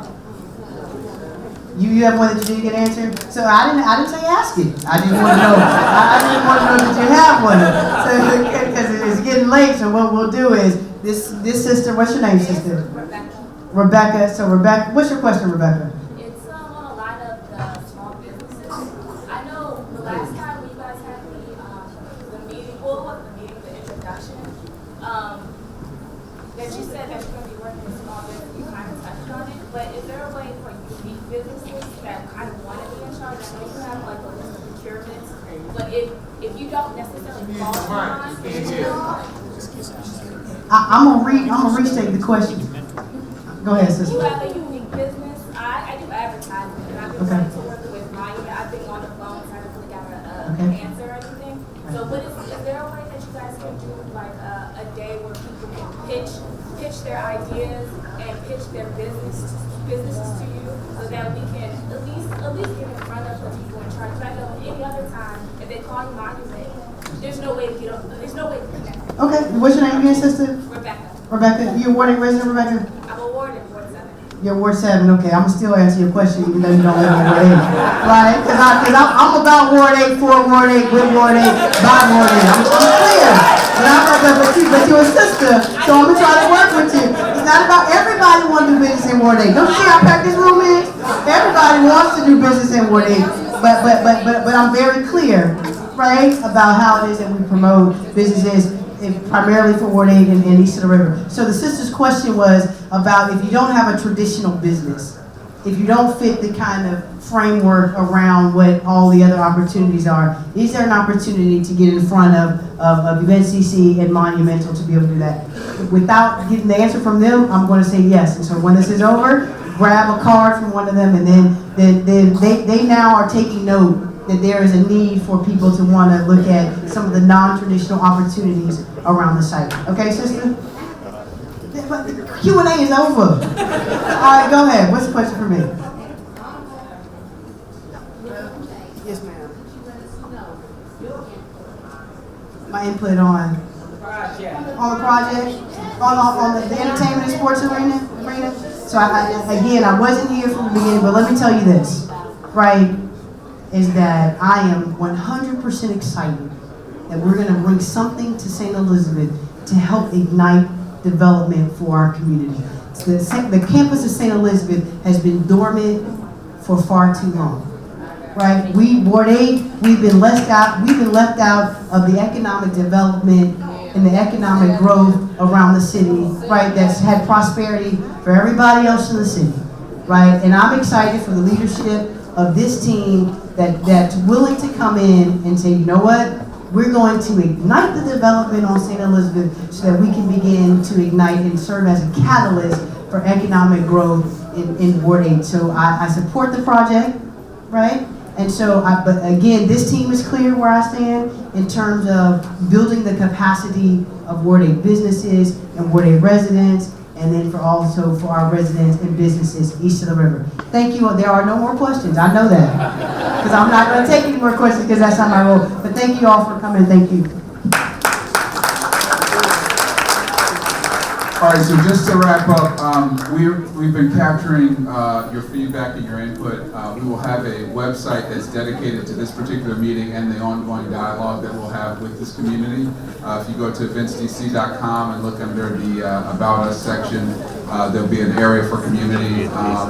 You have one that you didn't get answered? So I didn't say ask it. I didn't want to know. I didn't want to know that you have one. So because it's getting late, so what we'll do is this sister, what's your name, sister? Rebecca. So Rebecca, what's your question, Rebecca? It's on a lot of the small businesses. I know the last time you guys had the meeting, well, it wasn't the meeting, the introduction, that you said that you're going to be working with small businesses. You kind of touched on it, but is there a way for unique businesses that kind of want to be in charge? I know you have like a list of procurements, but if you don't necessarily fall in line, I'm gonna restate the question. Go ahead, sister. You have a unique business. I do advertising, and I've been trying to work with Monument. I've been on the phone trying to put together an answer or anything. So is there a way that you guys can do like a day where people can pitch their ideas and pitch their businesses to you, so that we can at least get in front of the people in charge? But I know any other time, if they call you Monument, there's no way to get up. There's no way to connect. Okay, what's your name again, sister? Rebecca. Rebecca, you a Ward 8 resident, Rebecca? I'm a ward in Ward 7. You're Ward 7, okay. I'm gonna still answer your question even though you don't live in Ward 8. Right? Because I'm about Ward 8, for Ward 8, with Ward 8, by Ward 8. I'm clear. But you're a sister, so I'm gonna try to work with you. It's not about everybody wants to do business in Ward 8. Don't you see how packed this room is? Everybody wants to do business in Ward 8. But I'm very clear, right, about how it is that we promote businesses primarily for Ward 8 and east of the river. So the sister's question was about if you don't have a traditional business, if you don't fit the kind of framework around what all the other opportunities are, is there an opportunity to get in front of UNCC and Monumental to be able to do that? Without getting the answer from them, I'm going to say yes. And so when this is over, grab a card from one of them, and then they now are taking note that there is a need for people to want to look at some of the non-traditional opportunities around the site. Okay, sister? Q&A is over. All right, go ahead. What's the question for me? Yes, ma'am. My input on the project, on the entertainment and sports arena. So I wasn't here from the beginning, but let me tell you this, right? Is that I am 100% excited that we're going to bring something to St. Elizabeth to help ignite development for our community. The campus of St. Elizabeth has been dormant for far too long, right? Ward 8, we've been left out of the economic development and the economic growth around the city, right? That's had prosperity for everybody else in the city, right? And I'm excited for the leadership of this team that's willing to come in and say, you know what, we're going to ignite the development on St. Elizabeth so that we can begin to ignite and serve as a catalyst for economic growth in Ward 8. So I support the project, right? And so, but again, this team is clear where I stand in terms of building the capacity of Ward 8 businesses and Ward 8 residents, and then for our residents and businesses east of the river. Thank you. There are no more questions. I know that. Because I'm not going to take any more questions because that's how I roll. But thank you all for coming. Thank you. All right, so just to wrap up, we've been capturing your feedback and your input. We will have a website that's dedicated to this particular meeting and the ongoing dialogue that we'll have with this community. If you go to eventsdc.com and look under the About Us section, there'll be an area for community,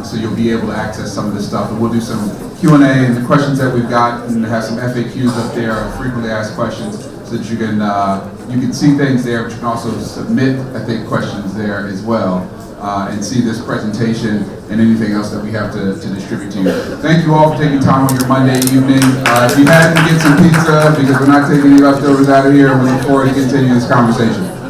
so you'll be able to access some of this stuff. And we'll do some Q&A and the questions that we've got, and have some FAQs up there, frequently asked questions, so that you can see things there, but you can also submit, I think, questions there as well, and see this presentation and anything else that we have to distribute to you. Thank you all for taking time on your Monday evening. If you hadn't, get some pizza, because we're not taking any leftovers out of here, and we look forward to continuing this conversation.